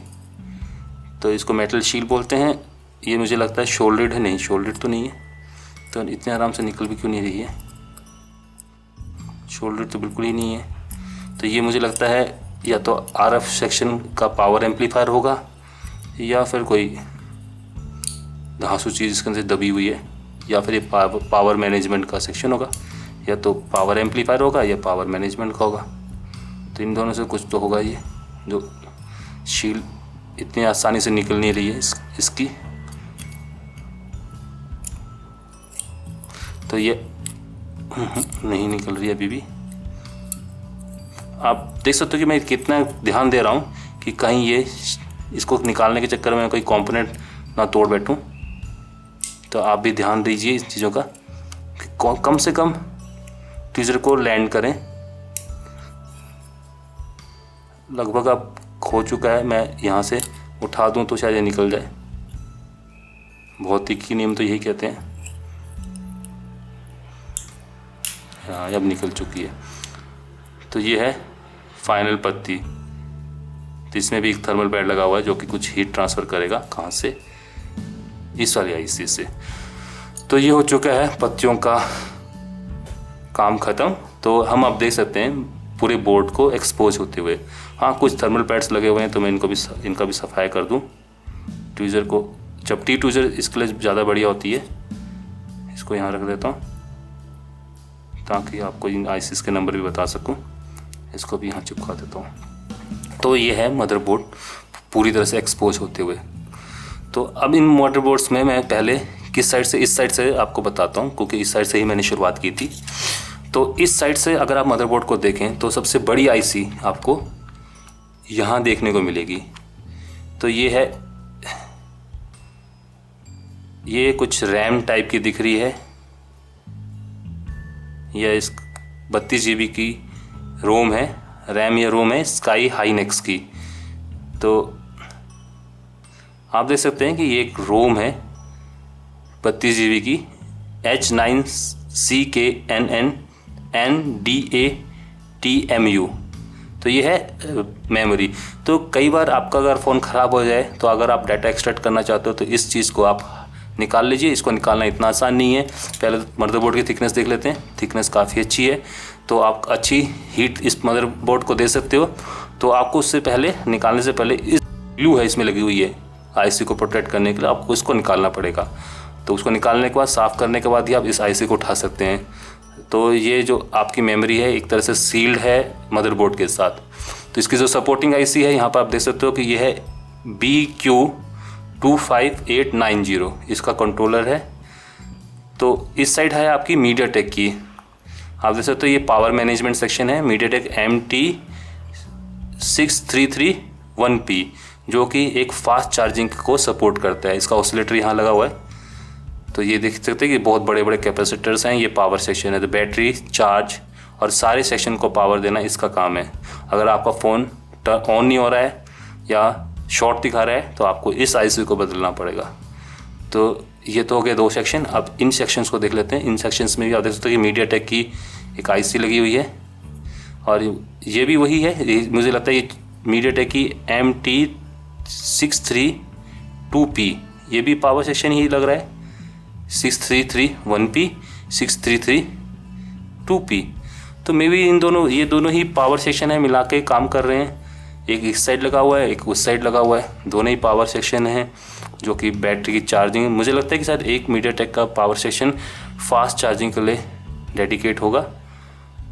तो इसको मेटल शील्ड बोलते हैं। ये मुझे लगता है शोल्डर्ड है, नहीं शोल्डर्ड तो नहीं है, तो इतने आराम से निकल भी क्यों नहीं रही है, शोल्डर्ड तो बिल्कुल ही नहीं है। तो ये मुझे लगता है या तो आरएफ सेक्शन का पावर एम्पलीफायर होगा या फिर कोई धांसू चीज़ इसके अंदर दबी हुई है, या फिर ये पावर मैनेजमेंट का सेक्शन होगा, या तो पावर एम्पलीफायर होगा या पावर मैनेजमेंट का होगा। तो इन दोनों से कुछ तो होगा। ये जो शील्ड इतनी आसानी से निकल नहीं रही है इसकी, तो ये नहीं निकल रही है अभी भी। आप देख सकते हो कि मैं कितना ध्यान दे रहा हूँ कि कहीं ये इसको निकालने के चक्कर में कोई कंपोनेंट ना तोड़ बैठूं। तो आप भी ध्यान दीजिए इस चीज़ों का कि कम से कम ट्वीज़र को लैंड करें। लगभग अब खो चुका है, मैं यहाँ से उठा दूँ तो शायद ये निकल जाए। भौतिकी नियम तो यही कहते हैं। हाँ, अब निकल चुकी है। तो ये है फाइनल पत्ती। तो इसमें भी एक थर्मल पैड लगा हुआ है जो कि कुछ हीट ट्रांसफ़र करेगा। कहाँ से? इस वाली आईसी से। तो ये हो चुका है पत्तियों का काम ख़त्म। तो हम अब देख सकते हैं पूरे बोर्ड को एक्सपोज होते हुए। हाँ, कुछ थर्मल पैड्स लगे हुए हैं तो मैं इनका भी सफाई कर दूं। ट्वीज़र को, चपटी ट्वीज़र इसके लिए ज़्यादा बढ़िया होती है। इसको यहाँ रख देता हूँ ताकि आपको इन आईसीज के नंबर भी बता सकूं। इसको भी यहाँ चिपका देता हूँ। तो ये है मदरबोर्ड पूरी तरह से एक्सपोज होते हुए। तो अब इन मदरबोर्ड्स में मैं पहले किस साइड से, इस साइड से आपको बताता हूँ क्योंकि इस साइड से ही मैंने शुरुआत की थी। तो इस साइड से अगर आप मदरबोर्ड को देखें तो सबसे बड़ी आईसी आपको यहाँ देखने को मिलेगी। तो ये है, ये कुछ रैम टाइप की दिख रही है, यह इस 32 GB की रोम है, रैम या रोम है स्काई हाइनेक्स की। तो आप देख सकते हैं कि ये एक रोम है 32 GB की H9CKNNNDATMU। तो ये है मेमोरी। तो कई बार आपका अगर फ़ोन ख़राब हो जाए तो अगर आप डाटा एक्सट्रैक्ट करना चाहते हो तो इस चीज़ को आप निकाल लीजिए। इसको निकालना इतना आसान नहीं है। पहले मदरबोर्ड की थिकनेस देख लेते हैं। थिकनेस काफ़ी अच्छी है, तो आप अच्छी हीट इस मदरबोर्ड को दे सकते हो। तो आपको उससे पहले, निकालने से पहले, इस ग्लू है इसमें लगी हुई है आईसी को प्रोटेक्ट करने के लिए, आपको इसको निकालना पड़ेगा। तो उसको निकालने के बाद, साफ़ करने के बाद ही आप इस आईसी को उठा सकते हैं। तो ये जो आपकी मेमोरी है एक तरह से सील्ड है मदरबोर्ड के साथ। तो इसकी जो सपोर्टिंग आईसी है यहाँ पर आप देख सकते हो कि ये है BQ25890, इसका कंट्रोलर है। तो इस साइड है आपकी मीडियाटेक की, आप देख सकते हो ये पावर मैनेजमेंट सेक्शन है, मीडियाटेक MT6331P, जो कि एक फास्ट चार्जिंग को सपोर्ट करता है। इसका ऑसिलेटर यहाँ लगा हुआ है। तो ये देख सकते हैं कि बहुत बड़े बड़े कैपेसिटर्स हैं। ये पावर सेक्शन है, तो बैटरी, चार्ज और सारे सेक्शन को पावर देना इसका काम है। अगर आपका फ़ोन ऑन नहीं हो रहा है या शॉर्ट दिखा रहा है तो आपको इस आईसी को बदलना पड़ेगा। तो ये तो हो गए 2 सेक्शन। अब इन सेक्शंस को देख लेते हैं। इन सेक्शंस में भी आप देख सकते हो कि मीडियाटेक की एक आईसी लगी हुई है और ये भी वही है। मुझे लगता है ये मीडियाटेक की MT632P, ये भी पावर सेक्शन ही लग रहा है। 6331P, 6332P। तो मे बी ये दोनों ही पावर सेक्शन है, मिला के काम कर रहे हैं। एक इस साइड लगा हुआ है, एक उस साइड लगा हुआ है। दोनों ही पावर सेक्शन हैं जो कि बैटरी की चार्जिंग, मुझे लगता है कि शायद एक मीडियाटेक का पावर सेक्शन फास्ट चार्जिंग के लिए डेडिकेट होगा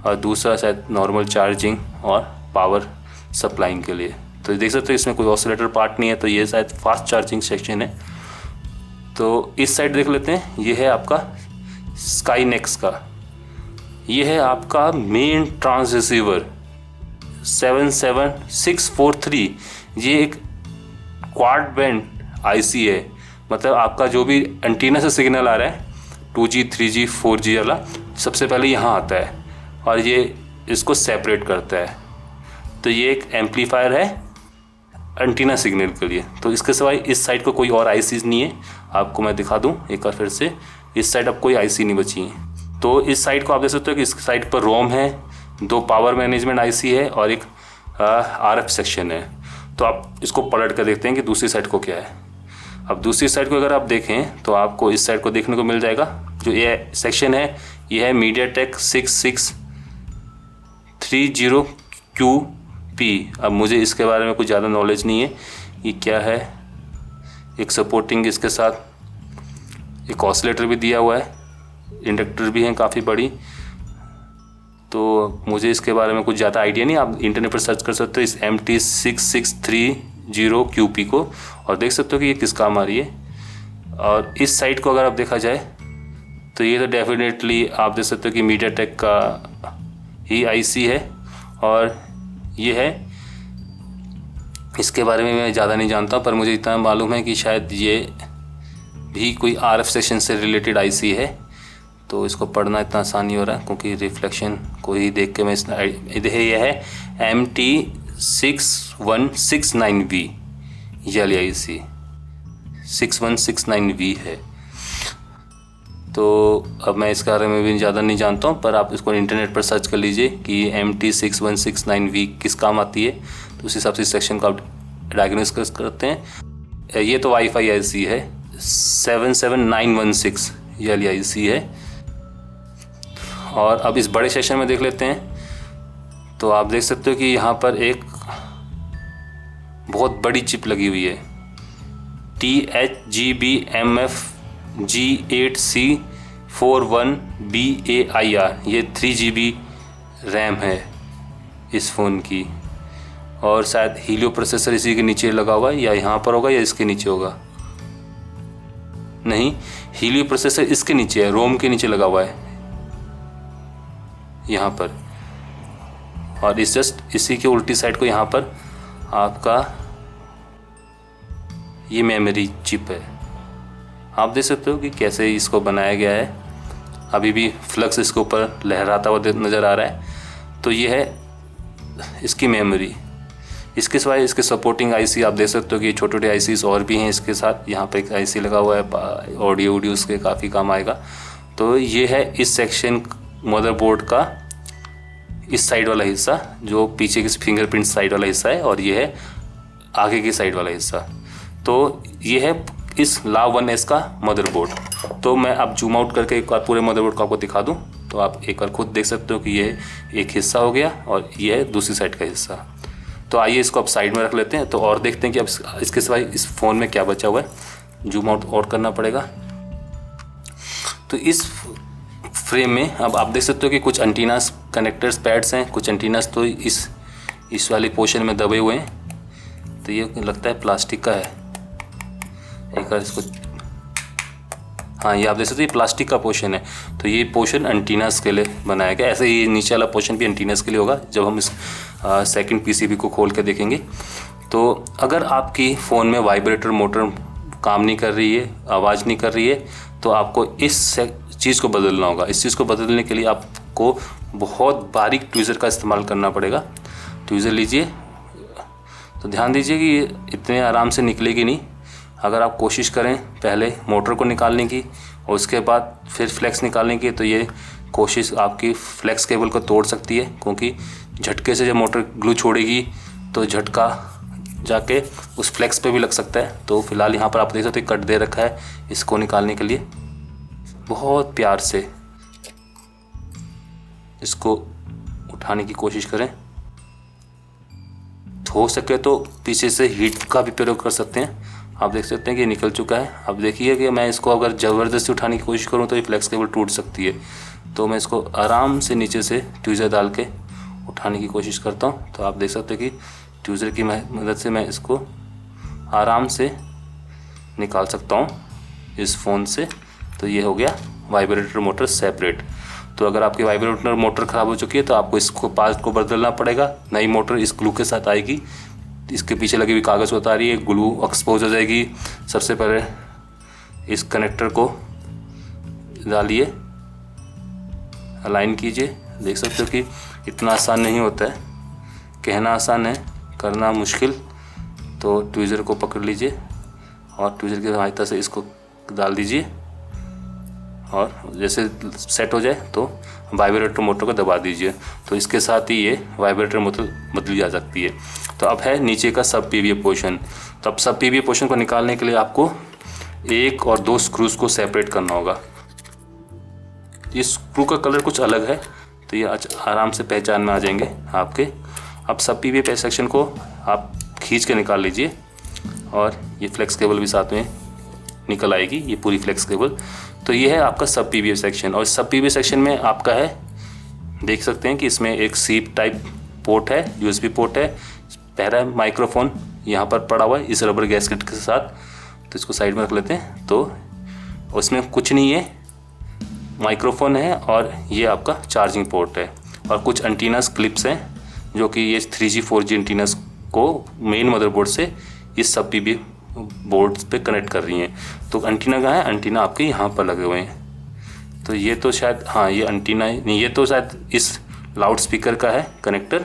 और दूसरा शायद नॉर्मल चार्जिंग और पावर सप्लाइंग के लिए। तो देख सकते हो इसमें कोई ऑसिलेटर पार्ट नहीं है, तो ये शायद फास्ट चार्जिंग सेक्शन है। तो इस साइड देख लेते हैं। ये है आपका स्काईनेक्स का, ये है आपका मेन ट्रांसरिसीवर 77643। ये एक क्वाड बैंड आईसी है, मतलब आपका जो भी एंटीना से सिग्नल आ रहा है 2G 3G 4G वाला, सबसे पहले यहाँ आता है। और ये इसको सेपरेट करता है। तो ये एक एम्पलीफायर है एंटीना सिग्नल के लिए। तो इसके सिवाय इस साइड को कोई और आईसीज नहीं है। आपको मैं दिखा दूं एक बार फिर से, इस साइड अब कोई आईसी नहीं बची है। तो इस साइड को आप देख सकते हो कि इस साइड पर रोम है, 2 पावर मैनेजमेंट आईसी है और एक आरएफ सेक्शन है। तो आप इसको पलट कर देखते हैं कि दूसरी साइड को क्या है। अब दूसरी साइड को अगर आप देखें तो आपको इस साइड को देखने को मिल जाएगा। जो ये सेक्शन है ये है मीडियाटेक 6630QP। अब मुझे इसके बारे में कुछ ज़्यादा नॉलेज नहीं है ये क्या है। एक सपोर्टिंग इसके साथ एक ऑसिलेटर भी दिया हुआ है, इंडक्टर भी है काफ़ी बड़ी। तो मुझे इसके बारे में कुछ ज़्यादा आइडिया नहीं। आप इंटरनेट पर सर्च कर सकते हो इस MT6630QP को और देख सकते हो कि ये किस काम आ रही है। और इस साइड को अगर आप देखा जाए तो ये तो डेफिनेटली आप देख सकते हो कि मीडियाटेक का ही आईसी है। और ये है, इसके बारे में मैं ज़्यादा नहीं जानता, पर मुझे इतना मालूम है कि शायद ये भी कोई आरएफ सेक्शन से रिलेटेड आईसी है। तो इसको पढ़ना इतना आसान नहीं हो रहा है क्योंकि रिफ्लेक्शन को ही देख के मैं यह है MT6169V, ये वाली आईसी 6169V है। तो अब मैं इसके बारे में भी ज़्यादा नहीं जानता हूँ, पर आप इसको इंटरनेट पर सर्च कर लीजिए कि MT6169V किस काम आती है। तो उस हिसाब से सेक्शन को आप डायग्नोस करते हैं। ये तो वाईफाई आईसी है 77916, ये वाली आईसी है। और अब इस बड़े सेक्शन में देख लेते हैं। तो आप देख सकते हो कि यहाँ पर एक बहुत बड़ी चिप लगी हुई है THGBMFG8C41BAIR। ये 3GB रैम है इस फ़ोन की। और शायद हीलियो प्रोसेसर इसी के नीचे लगा हुआ है, या यहाँ पर होगा या इसके नीचे होगा। नहीं, हीलियो प्रोसेसर इसके नीचे है, रोम के नीचे लगा हुआ है यहाँ पर। और इस जस्ट इसी के उल्टी साइड को यहाँ पर आपका ये मेमोरी चिप है। आप देख सकते हो कि कैसे इसको बनाया गया है। अभी भी फ्लक्स इसके ऊपर लहराता हुआ नज़र आ रहा है। तो ये है इसकी मेमोरी। इसके सिवाय इसके सपोर्टिंग आईसी आप देख सकते हो कि छोटे छोटे आईसीज और भी हैं इसके साथ। यहाँ पे एक आईसी लगा हुआ है, ऑडियो वीडियोस के काफ़ी काम आएगा। तो ये है इस सेक्शन मदरबोर्ड का इस साइड वाला हिस्सा, जो पीछे की फिंगरप्रिंट साइड वाला हिस्सा है, और ये है आगे की साइड वाला हिस्सा। तो ये है इस लाव 1S का मदरबोर्ड। तो मैं अब जूम आउट करके एक बार पूरे मदरबोर्ड को आपको दिखा दूं तो आप एक बार खुद देख सकते हो कि ये एक हिस्सा हो गया और ये है दूसरी साइड का हिस्सा। तो आइए इसको अब साइड में रख लेते हैं तो और देखते हैं कि अब इसके सिवाय इस फ़ोन में क्या बचा हुआ है। जूम आउट और करना पड़ेगा। तो इस फ्रेम में अब आप देख सकते हो कि कुछ एंटीनास कनेक्टर्स पैड्स हैं, कुछ एंटीनास तो इस वाले पोर्शन में दबे हुए हैं। तो ये लगता है प्लास्टिक का है। एक बार इसको, हाँ ये आप देख सकते हो प्लास्टिक का पोर्शन है। तो ये पोर्शन एंटीनास के लिए बनाया गया। ऐसे ही नीचे वाला पोर्शन भी एंटीनास के लिए होगा जब हम इस सेकंड पीसीबी को खोल के देखेंगे। तो अगर आपकी फ़ोन में वाइब्रेटर मोटर काम नहीं कर रही है, आवाज़ नहीं कर रही है, तो आपको इस चीज़ को बदलना होगा। इस चीज़ को बदलने के लिए आपको बहुत बारीक ट्वीज़र का इस्तेमाल करना पड़ेगा। ट्वीज़र लीजिए, तो ध्यान दीजिए कि ये इतने आराम से निकलेगी नहीं। अगर आप कोशिश करें पहले मोटर को निकालने की और उसके बाद फिर फ्लेक्स निकालने की, तो ये कोशिश आपकी फ्लेक्स केबल को तोड़ सकती है, क्योंकि झटके से जब मोटर ग्लू छोड़ेगी तो झटका जाके उस फ्लेक्स पे भी लग सकता है। तो फिलहाल यहाँ पर आप देख सकते हैं कट दे रखा है इसको निकालने के लिए। बहुत प्यार से इसको उठाने की कोशिश करें। हो सके तो पीछे से हीट का भी प्रयोग कर सकते हैं। आप देख सकते हैं कि निकल चुका है। अब देखिए कि मैं इसको अगर ज़बरदस्ती उठाने की कोशिश करूं तो ये फ्लेक्स केबल टूट सकती है। तो मैं इसको आराम से नीचे से ट्वीज़र डाल के उठाने की कोशिश करता हूं। तो आप देख सकते हैं कि ट्वीज़र की मदद से मैं इसको आराम से निकाल सकता हूं इस फ़ोन से। तो ये हो गया वाइब्रेटर मोटर सेपरेट। तो अगर आपकी वाइब्रेटर मोटर ख़राब हो चुकी है तो आपको इसको पार्ट को बदलना पड़ेगा। नई मोटर इस ग्लू के साथ आएगी। इसके पीछे लगी हुई कागज़ उतार रही है, ग्लू एक्सपोज हो जाएगी। सबसे पहले इस कनेक्टर को डालिए, अलाइन कीजिए देख सकते हो कि इतना आसान नहीं होता है, कहना आसान है करना मुश्किल। तो ट्वीज़र को पकड़ लीजिए और ट्वीज़र की सहायता से इसको डाल दीजिए और जैसे सेट हो जाए तो वाइब्रेटर मोटर को दबा दीजिए। तो इसके साथ ही ये वाइब्रेटर मोटर बदली जा सकती है। तो अब है नीचे का सब पीवीए पोर्शन। तो अब सब पीवीए पोर्शन को निकालने के लिए आपको 1 और 2 स्क्रूज़ को सेपरेट करना होगा। ये स्क्रू का कलर कुछ अलग है तो ये आराम से पहचान में आ जाएंगे आपके। अब सब पीवीए सेक्शन को आप खींच के निकाल लीजिए और ये फ्लेक्स केबल भी साथ में निकल आएगी, ये पूरी फ्लेक्स केबल। तो ये है आपका सब पीवीए सेक्शन। और सब पीवीए सेक्शन में आपका है, देख सकते हैं कि इसमें एक सीप टाइप पोर्ट है, यूएसबी पोर्ट है, पहला माइक्रोफोन यहाँ पर पड़ा हुआ है इस रबर गैस्केट के साथ। तो इसको साइड में रख लेते हैं। तो उसमें कुछ नहीं है, माइक्रोफोन है और ये आपका चार्जिंग पोर्ट है और कुछ एंटीनास क्लिप्स हैं जो कि ये 3G 4G एंटीनास को मेन मदरबोर्ड से इस सब पीवीए बोर्ड्स पे कनेक्ट कर रही हैं। तो एंटीना कहाँ है, एंटीना आपके यहाँ पर लगे हुए हैं। तो ये तो शायद, हाँ ये एंटीना नहीं, ये तो शायद इस लाउड स्पीकर का है कनेक्टर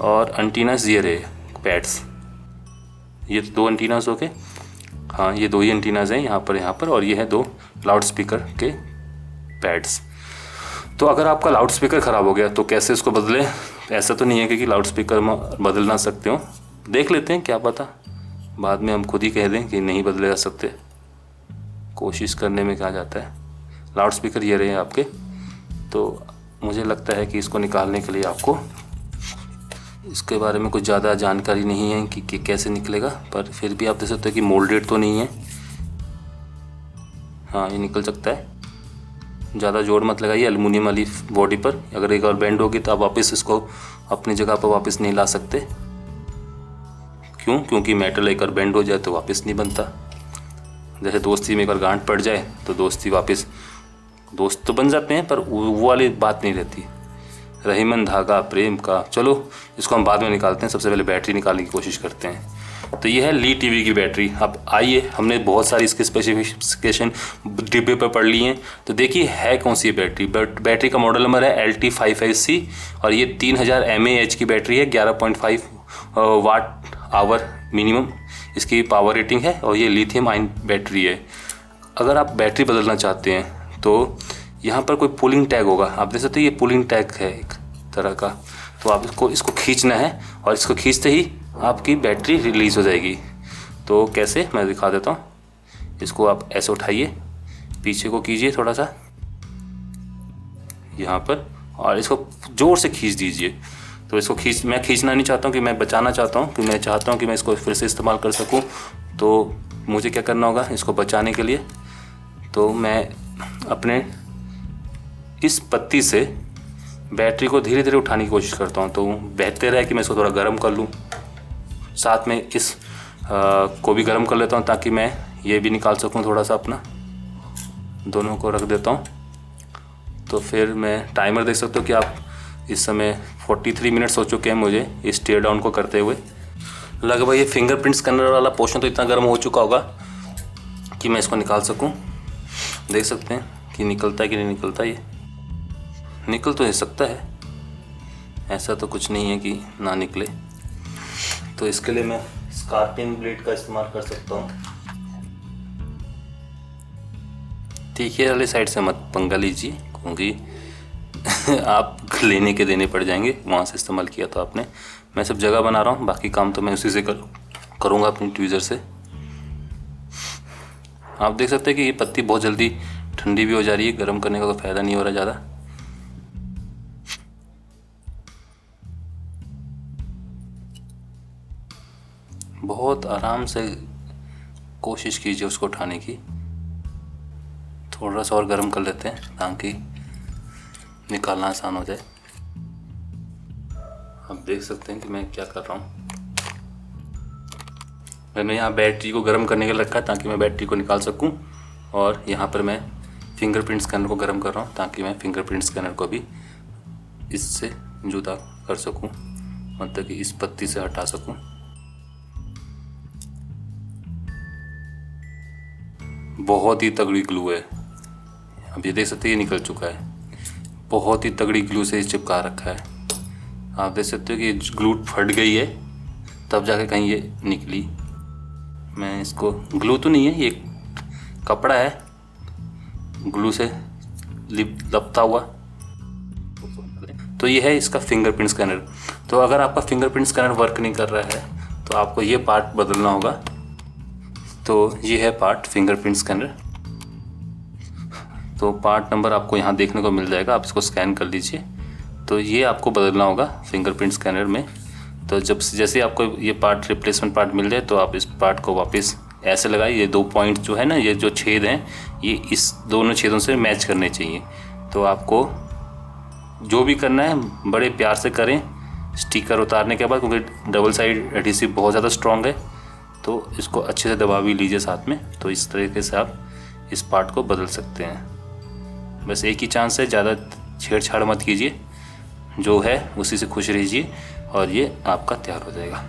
और एंटीनास ये रहे पैड्स, ये 2 एंटीनास हो गए। हाँ ये 2 ही एंटीनास हैं यहाँ पर और ये है 2 लाउड स्पीकर के पैड्स। तो अगर आपका लाउड स्पीकर ख़राब हो गया तो कैसे इसको बदलें? ऐसा तो नहीं है कि लाउड स्पीकर में बदल ना सकते हो, देख लेते हैं, क्या पता बाद में हम खुद ही कह दें कि नहीं बदले जा सकते। कोशिश करने में क्या जाता है। लाउड स्पीकर ये रहे आपके। तो मुझे लगता है कि इसको निकालने के लिए आपको इसके बारे में कुछ ज़्यादा जानकारी नहीं है कि कैसे निकलेगा, पर फिर भी आप देख सकते हो कि मोल्डेड तो नहीं है। हाँ ये निकल सकता है, ज़्यादा जोर मत लगाइए एल्युमिनियम वाली बॉडी पर। अगर एक और बेंड होगी तो आप वापस इसको अपनी जगह पर वापस नहीं ला सकते। क्यों? क्योंकि मेटल एक बार बेंड हो जाए तो वापस नहीं बनता। जैसे दोस्ती में एक बार गांठ पड़ जाए तो दोस्ती वापस, दोस्त तो बन जाते हैं पर वो वाली बात नहीं रहती। रहीमन धागा प्रेम का। चलो इसको हम बाद में निकालते हैं, सबसे पहले बैटरी निकालने की कोशिश करते हैं। तो ये है ली टीवी की बैटरी। अब आइए, हमने बहुत सारी इसके स्पेसिफिकेशन डिब्बे पर पढ़ ली हैं। तो देखिए है कौन सी बैटरी। बैटरी का मॉडल नंबर है LT55C और ये 3000 mAh की बैटरी है, 11.5 वाट आवर मिनिमम इसकी पावर रेटिंग है और ये लिथियम आयन बैटरी है। अगर आप बैटरी बदलना चाहते हैं तो यहाँ पर कोई पुलिंग टैग होगा, आप देख सकते हैं ये पुलिंग टैग है एक तरह का। तो आप इसको खींचना है और इसको खींचते ही आपकी बैटरी रिलीज़ हो जाएगी। तो कैसे, मैं दिखा देता हूँ। इसको आप ऐसे उठाइए, पीछे को कीजिए थोड़ा सा यहाँ पर और इसको ज़ोर से खींच दीजिए। तो इसको मैं खींचना नहीं चाहता हूँ कि मैं बचाना चाहता हूँ, कि मैं चाहता हूँ कि मैं इसको फिर से इस्तेमाल कर सकूँ। तो मुझे क्या करना होगा इसको बचाने के लिए? तो मैं अपने इस पत्ती से बैटरी को धीरे धीरे उठाने की कोशिश करता हूँ। तो बेहतर है कि मैं इसको थोड़ा गर्म कर लूँ, साथ में इस को भी गर्म कर लेता हूँ ताकि मैं ये भी निकाल सकूँ थोड़ा सा अपना। दोनों को रख देता हूँ। तो फिर मैं टाइमर देख सकते हो कि आप इस समय 43 मिनट्स हो चुके हैं मुझे इस टेयर डाउन को करते हुए। लगभग ये फिंगरप्रिंट स्कैनर वाला पोर्शन तो इतना गर्म हो चुका होगा कि मैं इसको निकाल सकूं। देख सकते हैं कि निकलता है कि नहीं निकलता। ये निकल तो सकता है, ऐसा तो कुछ नहीं है कि ना निकले। तो इसके लिए मैं स्कार्पिन ब्लेड का इस्तेमाल कर सकता हूँ। ठीक है, वाली साइड से मत पंगा लीजिए क्योंकि आप लेने के देने पड़ जाएंगे, वहाँ से इस्तेमाल किया तो आपने। मैं सब जगह बना रहा हूँ, बाकी काम तो मैं उसी से करूँगा अपनी ट्वीज़र से। आप देख सकते हैं कि ये पत्ती बहुत जल्दी ठंडी भी हो जा रही है, गर्म करने का कोई फ़ायदा नहीं हो रहा ज़्यादा। बहुत आराम से कोशिश कीजिए उसको उठाने की। थोड़ा सा और गर्म कर लेते हैं ताकि निकालना आसान हो जाए। आप देख सकते हैं कि मैं क्या कर रहा हूँ। मैंने यहाँ बैटरी को गर्म करने के लिए रखा है ताकि मैं बैटरी को निकाल सकूँ, और यहाँ पर मैं फिंगरप्रिंट स्कैनर को गर्म कर रहा हूँ ताकि मैं फिंगरप्रिंट स्कैनर को भी इससे जुदा कर सकूँ, मतलब कि इस पत्ती से हटा सकूँ। बहुत ही तगड़ी ग्लू है। अब ये देख सकते हैं ये निकल चुका है। बहुत ही तगड़ी ग्लू से चिपका रखा है। आप देख सकते हो कि ग्लू फट गई है तब जाके कहीं ये निकली। मैं इसको, ग्लू तो नहीं है, ये कपड़ा है ग्लू से लपटा हुआ। तो ये है इसका फिंगरप्रिंट स्कैनर। तो अगर आपका फिंगरप्रिंट स्कैनर वर्क नहीं कर रहा है तो आपको ये पार्ट बदलना होगा। तो ये है पार्ट फिंगरप्रिंट स्कैनर। तो पार्ट नंबर आपको यहाँ देखने को मिल जाएगा, आप इसको स्कैन कर लीजिए। तो ये आपको बदलना होगा फिंगरप्रिंट स्कैनर में। तो जैसे आपको ये पार्ट रिप्लेसमेंट पार्ट मिल जाए तो आप इस पार्ट को वापस ऐसे लगाइए। ये 2 पॉइंट जो है ना, ये जो छेद हैं, ये इस दोनों छेदों से मैच करने चाहिए। तो आपको जो भी करना है बड़े प्यार से करें स्टिकर उतारने के बाद, क्योंकि डबल साइड एडहेसिव बहुत ज़्यादा स्ट्रॉन्ग है। तो इसको अच्छे से दबा भी लीजिए साथ में। तो इस तरीके से आप इस पार्ट को बदल सकते हैं। बस एक ही चांस है, ज़्यादा छेड़छाड़ मत कीजिए, जो है उसी से खुश रहिए और ये आपका तैयार हो जाएगा।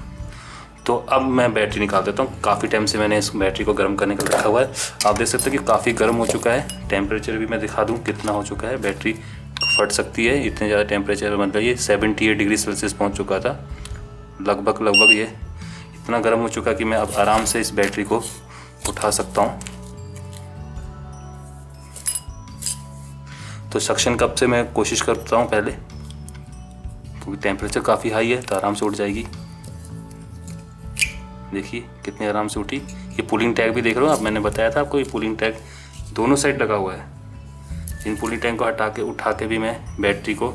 तो अब मैं बैटरी निकाल देता हूँ। काफ़ी टाइम से मैंने इस बैटरी को गर्म करने के लिए रखा हुआ है। आप देख सकते हो कि काफ़ी गर्म हो चुका है। टेम्परेचर भी मैं दिखा दूँ कितना हो चुका है। बैटरी फट सकती है इतने ज़्यादा टेम्परेचर, मतलब ये 78 डिग्री सेल्सियस पहुँच चुका था लगभग। ये इतना गर्म हो चुका कि मैं अब आराम से इस बैटरी को उठा सकता हूँ। तो सक्शन कप से मैं कोशिश करता हूँ पहले, क्योंकि टेम्परेचर काफ़ी हाई है तो आराम से उठ जाएगी। देखिए कितने आराम से उठी। ये पुलिंग टैग भी देख रहे हो आप, मैंने बताया था आपको, ये पुलिंग टैग दोनों साइड लगा हुआ है। इन पुलिंग टैग को हटा के उठा के भी मैं बैटरी को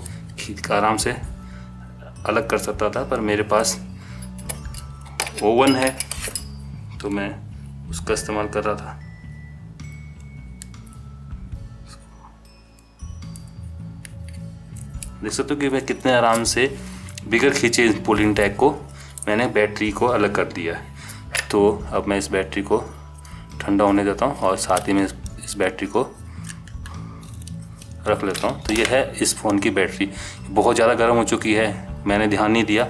आराम से अलग कर सकता था, पर मेरे पास ओवन है तो मैं उसका इस्तेमाल कर रहा था। देख सकते हो कि मैं कितने आराम से बिगर खींचे इस पुलिंग टैग को मैंने बैटरी को अलग कर दिया है। तो अब मैं इस बैटरी को ठंडा होने देता हूँ और साथ ही में इस बैटरी को रख लेता हूँ। तो ये है इस फ़ोन की बैटरी। बहुत ज़्यादा गर्म हो चुकी है, मैंने ध्यान नहीं दिया,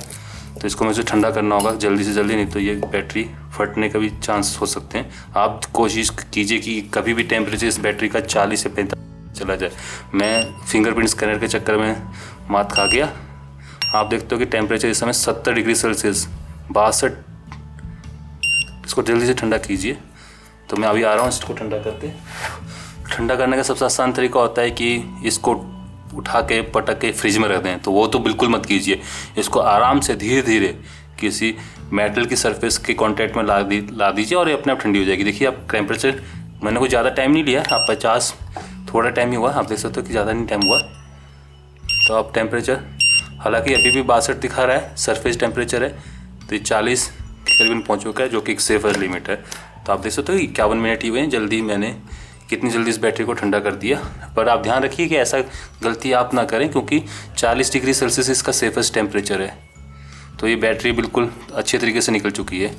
तो इसको मुझे ठंडा करना होगा जल्दी से जल्दी, नहीं तो ये बैटरी फटने का भी चांस हो सकते हैं। आप कोशिश कीजिए कि कभी भी टेम्परेचर इस बैटरी का 40 से 45 चला जाए। मैं फिंगरप्रिंट स्कैनर के चक्कर में मात खा गया। आप देखते हो कि टेम्परेचर इस समय 70 डिग्री सेल्सियस 62। इसको जल्दी से ठंडा कीजिए। तो मैं अभी आ रहा हूँ इसको ठंडा करके। ठंडा करने का सबसे आसान तरीका होता है कि इसको उठा के पटक के फ्रिज में रख दें, तो वो तो बिल्कुल मत कीजिए। इसको आराम से धीरे धीरे किसी मेटल की सरफेस के कांटेक्ट में ला दीजिए और ये अपने आप ठंडी हो जाएगी। देखिए आप टेम्परेचर, मैंने कोई ज़्यादा टाइम नहीं लिया, आप 50 थोड़ा टाइम ही हुआ, आप देख सकते हो कि ज़्यादा नहीं टाइम हुआ। तो आप टेम्परेचर, हालांकि अभी भी 62 दिखा रहा है, सरफेस टेम्परेचर है, तो ये 40 के करीबन पहुँच चुका है, जो कि एक सेफर लिमिट है। तो आप देख सकते हो कि 51 मिनट ही हुए हैं, जल्दी मैंने कितनी जल्दी इस बैटरी को ठंडा कर दिया। पर आप ध्यान रखिए कि ऐसा गलती आप ना करें, क्योंकि 40 डिग्री सेल्सियस इसका सेफेस्ट टेम्परेचर है। तो ये बैटरी बिल्कुल अच्छे तरीके से निकल चुकी है।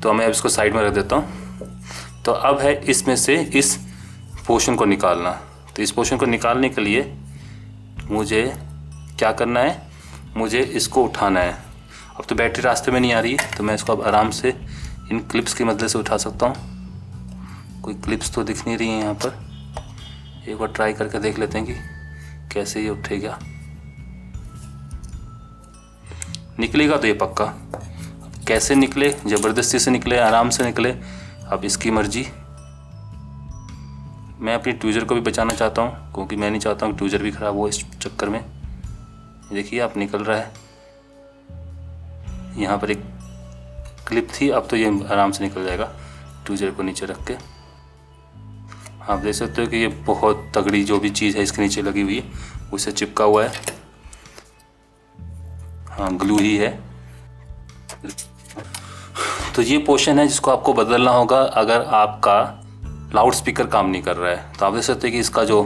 तो मैं अब इसको साइड में रख देता हूँ। तो अब है इसमें से इस पोर्शन को निकालना। तो इस पोर्शन को निकालने के लिए मुझे क्या करना है, मुझे इसको उठाना है। अब तो बैटरी रास्ते में नहीं आ रही है, तो मैं इसको अब आराम से इन क्लिप्स की मदद से उठा सकता हूँ। कोई क्लिप्स तो दिख नहीं रही हैं यहाँ पर। एक बार ट्राई करके देख लेते हैं कि कैसे ये उठेगा। निकलेगा तो ये पक्का। कैसे निकले, ज़बरदस्ती से निकले, आराम से निकले, अब इसकी मर्जी। मैं अपनी ट्यूजर को भी बचाना चाहता हूँ, क्योंकि मैं नहीं चाहता हूँ ट्यूजर भी ख़राब हो इस चक्कर में। देखिए आप निकल रहा है। यहाँ पर एक क्लिप थी, अब तो ये आराम से निकल जाएगा ट्यूजर को नीचे रख के। आप देख सकते हो कि ये बहुत तगड़ी जो भी चीज़ है इसके नीचे लगी हुई है, उससे चिपका हुआ है। हाँ, ग्लू ही है। तो ये पोर्शन है जिसको आपको बदलना होगा अगर आपका लाउड स्पीकर काम नहीं कर रहा है। तो आप देख सकते हैं कि इसका जो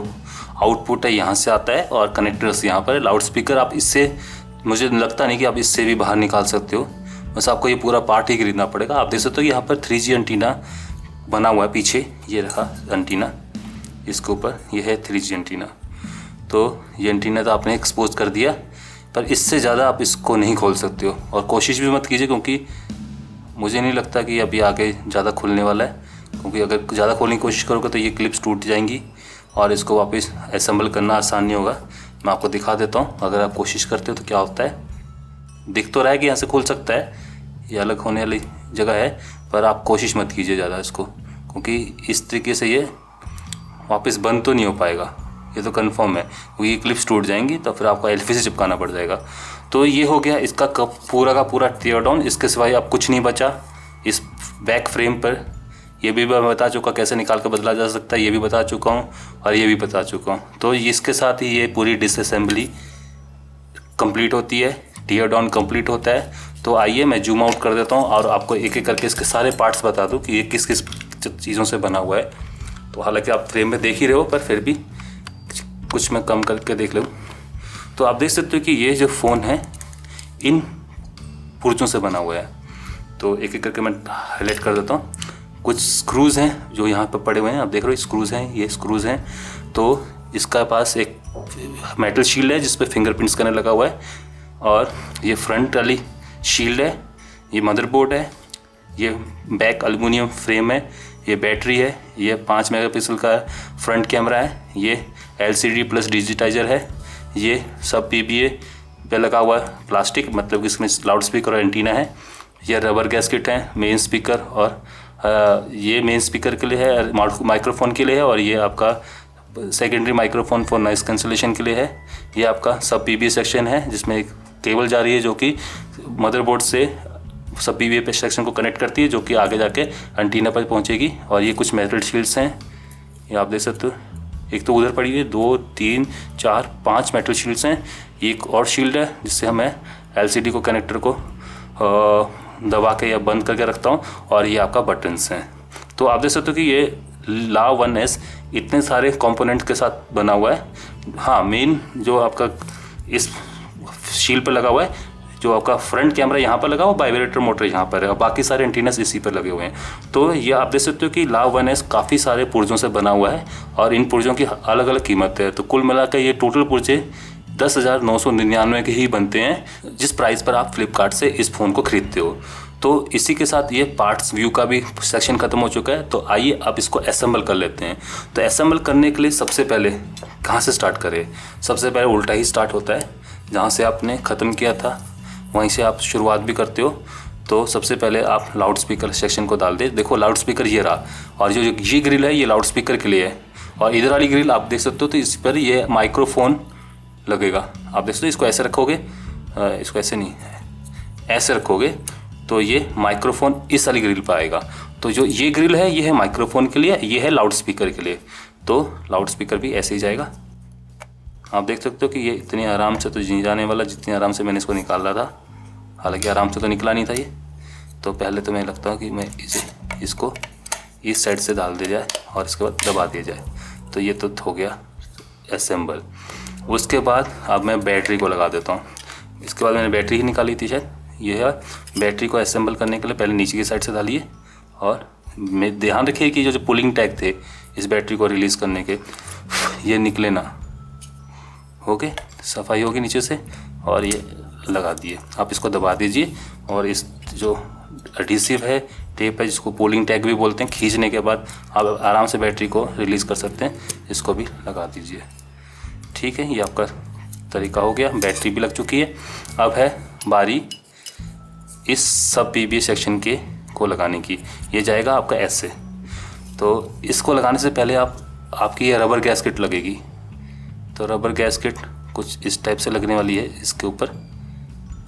आउटपुट है यहाँ से आता है और कनेक्टर्स यहाँ पर है। लाउड स्पीकर आप इससे, मुझे लगता नहीं कि आप इससे भी बाहर निकाल सकते हो, बस आपको ये पूरा पार्ट ही खरीदना पड़ेगा। आप देख सकते हो कि यहाँ पर 3G एंटीना बना हुआ है पीछे, ये रखा एंटीना, इसके ऊपर ये है 3G एंटीना। तो ये एंटीना तो आपने एक्सपोज कर दिया, पर इससे ज़्यादा आप इसको नहीं खोल सकते हो, और कोशिश भी मत कीजिए, क्योंकि मुझे नहीं लगता कि अभी आगे ज़्यादा खुलने वाला है। क्योंकि अगर ज़्यादा खोलने की कोशिश करोगे तो ये क्लिप्स टूट जाएंगी और इसको वापस असेंबल करना आसान नहीं होगा। मैं आपको दिखा देता हूँ, अगर आप कोशिश करते हो तो क्या होता है। दिख तो रहा है कि यहाँ से खुल सकता है, ये अलग होने वाली जगह है, पर आप कोशिश मत कीजिए ज़्यादा इसको, क्योंकि इस तरीके से ये वापस बंद तो नहीं हो पाएगा, ये तो कंफर्म है, क्योंकि ये क्लिप्स टूट जाएंगी तो फिर आपको एल्फी से चिपकाना पड़ जाएगा। तो ये हो गया इसका पूरा का पूरा टियर डाउन। इसके सिवाय अब कुछ नहीं बचा इस बैक फ्रेम पर। ये भी मैं बता चुका कैसे निकाल कर बदला जा सकता है, ये भी बता चुका हूँ और ये भी बता चुका हूँ। तो इसके साथ ही ये पूरी डिसअसेंबली कंप्लीट होती है, टियर डाउन कंप्लीट होता है। तो आइए मैं जूम आउट कर देता हूँ और आपको एक एक करके इसके सारे पार्ट्स बता दूँ कि ये किस किस चीज़ों से बना हुआ है। तो हालांकि आप फ्रेम में देख ही रहे हो, पर फिर भी कुछ मैं कम करके देख लूँ। तो आप देख सकते हो कि ये जो फ़ोन है इन पुर्जों से बना हुआ है। तो एक एक करके मैं हाईलाइट कर देता हूँ। कुछ स्क्रूज़ हैं जो यहाँ पर पड़े हुए हैं, आप देख रहे हो स्क्रूज़ हैं, ये स्क्रूज़ हैं। तो इसका पास एक मेटल शील्ड है जिस पे फिंगरप्रिंट स्कैनर लगा हुआ है, और ये फ्रंट वाली शील्ड है, ये मदरबोर्ड है, ये बैक एल्युमिनियम फ्रेम है, ये बैटरी है, ये 5 मेगापिक्सल का फ्रंट कैमरा है, ये LCD प्लस डिजिटाइजर है, ये सब PBA पे लगा हुआ है प्लास्टिक, मतलब कि इसमें लाउड स्पीकर और एंटीना है, ये रबर गैस्केट है, मेन स्पीकर, और ये मेन स्पीकर के लिए है, माइक्रोफोन के लिए है, और ये आपका secondary microphone for noise cancellation के लिए है। ये आपका सब PBA सेक्शन है जिसमें एक केबल जा रही है जो कि मदरबोर्ड से सब PBA पे सेक्शन को कनेक्ट करती है, जो कि आगे जाके एंटीना पर पहुंचेगी। और ये कुछ मेटल शील्ड्स हैं, ये आप देख सकते हो, एक तो उधर पड़ी है, 2 3 4 5 मेटल शील्ड्स हैं। एक और शील्ड है जिससे हमें LCD को कनेक्टर को दबा के या बंद करके रखता हूँ, और ये आपका बटन्स हैं। तो आप देख सकते हो कि ये लाव 1S इतने सारे कंपोनेंट के साथ बना हुआ है। हाँ, मेन जो आपका इस शील्ड पर लगा हुआ है, जो आपका फ्रंट कैमरा यहाँ पर लगा हुआ, वाइब्रेटर मोटर यहाँ पर है, और बाकी सारे एंटीनास इसी पर लगे हुए हैं। तो ये आप देख सकते हो कि लाव 1S काफ़ी सारे पुर्जों से बना हुआ है, और इन पुर्जों की अलग अलग कीमत है। तो कुल मिलाकर ये टोटल पुर्जे 10,999 के ही बनते हैं, जिस प्राइस पर आप फ्लिपकार्ट से इस फ़ोन को ख़रीदते हो। तो इसी के साथ ये पार्ट्स व्यू का भी सेक्शन ख़त्म हो चुका है। तो आइए अब इसको असेंबल कर लेते हैं। तो असेंबल करने के लिए सबसे पहले कहाँ से स्टार्ट करें? सबसे पहले उल्टा ही स्टार्ट होता है, जहाँ से आपने ख़त्म किया था वहीं से आप शुरुआत भी करते हो। तो सबसे पहले आप लाउड स्पीकर सेक्शन को डाल दें। देखो लाउड स्पीकर ये रहा, और जो ये ग्रिल है ये लाउड स्पीकर के लिए है, और इधर वाली ग्रिल आप देख सकते हो तो इस पर ये माइक्रोफोन लगेगा। आप देख सकते हो, इसको ऐसे रखोगे, इसको ऐसे नहीं, ऐसे रखोगे तो ये माइक्रोफोन इस वाली ग्रिल पर आएगा। तो जो ये ग्रिल है ये है माइक्रोफोन के लिए, ये है लाउड स्पीकर के लिए। तो लाउड स्पीकर भी ऐसे ही जाएगा। आप देख सकते हो कि ये इतनी आराम से तो नहीं जाने वाला जितनी आराम से मैंने इसको निकाल रहा था। हालांकि आराम से तो निकला नहीं था ये। तो पहले तो मैं लगता हूँ कि मैं इसको इस साइड से डाल दिया जाए और इसके बाद दबा दिया जाए। तो ये तो हो गया असेंबल। उसके बाद अब मैं बैटरी को लगा देता हूँ। इसके बाद मैंने बैटरी ही निकाली थी शायद, ये है। बैटरी को असेंबल करने के लिए पहले नीचे की साइड से डालिए, और मैं ध्यान रखिए कि जो पुलिंग टैग थे इस बैटरी को रिलीज़ करने के, ये निकले ना। ओके, सफाई होगी नीचे से, और ये लगा दिए। आप इसको दबा दीजिए, और इस जो एडहेसिव है, टेप है, जिसको पुलिंग टैग भी बोलते हैं, खींचने के बाद आप आराम से बैटरी को रिलीज़ कर सकते हैं। इसको भी लगा दीजिए। ठीक है, ये आपका तरीका हो गया। बैटरी भी लग चुकी है। अब है बारी इस सब PBA सेक्शन के को लगाने की। ये जाएगा आपका ऐसे। तो इसको लगाने से पहले आपकी ये रबर गैस्केट लगेगी। तो रबर गैस्केट कुछ इस टाइप से लगने वाली है, इसके ऊपर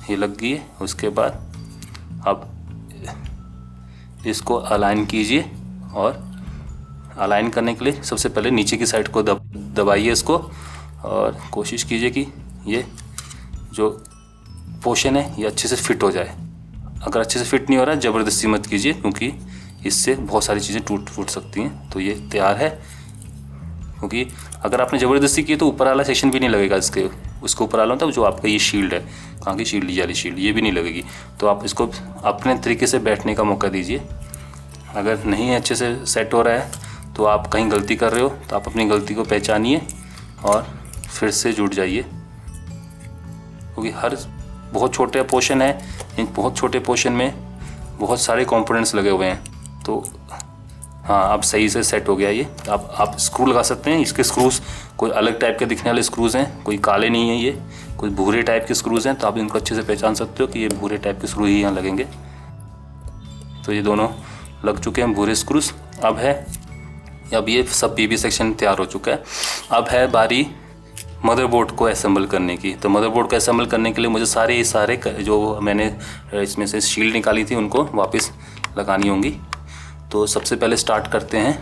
ये लग गई है। उसके बाद आप इसको अलाइन कीजिए, और अलाइन करने के लिए सबसे पहले नीचे की साइड को दबाइए इसको, और कोशिश कीजिए कि ये जो पोर्शन है ये अच्छे से फिट हो जाए। अगर अच्छे से फिट नहीं हो रहा है ज़बरदस्ती मत कीजिए, क्योंकि इससे बहुत सारी चीज़ें टूट फूट सकती हैं। तो ये तैयार है, क्योंकि अगर आपने ज़बरदस्ती की तो ऊपर वाला सेक्शन भी नहीं लगेगा। उसके ऊपर वाला मतलब जो आपका ये शील्ड है, कहाँ की शील्ड, ये वाली शील्ड, ये भी नहीं लगेगी। तो आप इसको अपने तरीके से बैठने का मौका दीजिए। अगर नहीं अच्छे से सेट हो रहा है तो आप कहीं गलती कर रहे हो, तो आप अपनी गलती को पहचानिए और फिर से जुड़ जाइए, क्योंकि हर बहुत छोटे पोर्शन है, इन बहुत छोटे पोर्शन में बहुत सारे कंपोनेंट्स लगे हुए हैं। तो हाँ, अब सही से सेट हो गया ये। आप स्क्रू लगा सकते हैं। इसके स्क्रूज कोई अलग टाइप के दिखने वाले स्क्रूज हैं, कोई काले नहीं हैं, ये कोई भूरे टाइप के स्क्रूज हैं। तो आप इनको अच्छे से पहचान सकते हो कि ये भूरे टाइप के स्क्रू ही यहाँ लगेंगे। तो ये दोनों लग चुके हैं भूरे स्क्रूज। अब ये सब पीबी सेक्शन तैयार हो चुका है। अब है बारी मदरबोर्ड को असेंबल करने की। तो मदरबोर्ड को असेंबल करने के लिए मुझे सारे जो मैंने इसमें से शील्ड निकाली थी उनको वापस लगानी होंगी। तो सबसे पहले स्टार्ट करते हैं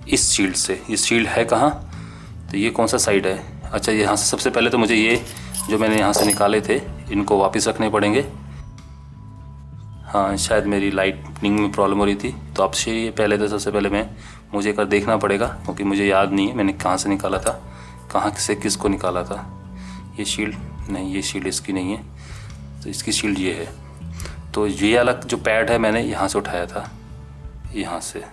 इस शील्ड से। इस शील्ड है कहाँ, तो ये कौन सा साइड है, अच्छा यहाँ से। सबसे पहले तो मुझे ये जो मैंने यहाँ से निकाले थे इनको वापस रखने पड़ेंगे। हाँ, शायद मेरी लाइटनिंग में प्रॉब्लम हो रही थी, तो आपसे ये पहले तो सबसे पहले मुझे कर देखना पड़ेगा, क्योंकि मुझे याद नहीं है मैंने कहाँ से निकाला था, कहाँ से किसको निकाला था। ये शील्ड नहीं, ये शील्ड इसकी नहीं है, तो इसकी शील्ड ये है। तो ये अलग जो पैड है मैंने यहाँ से उठाया था, यहाँ से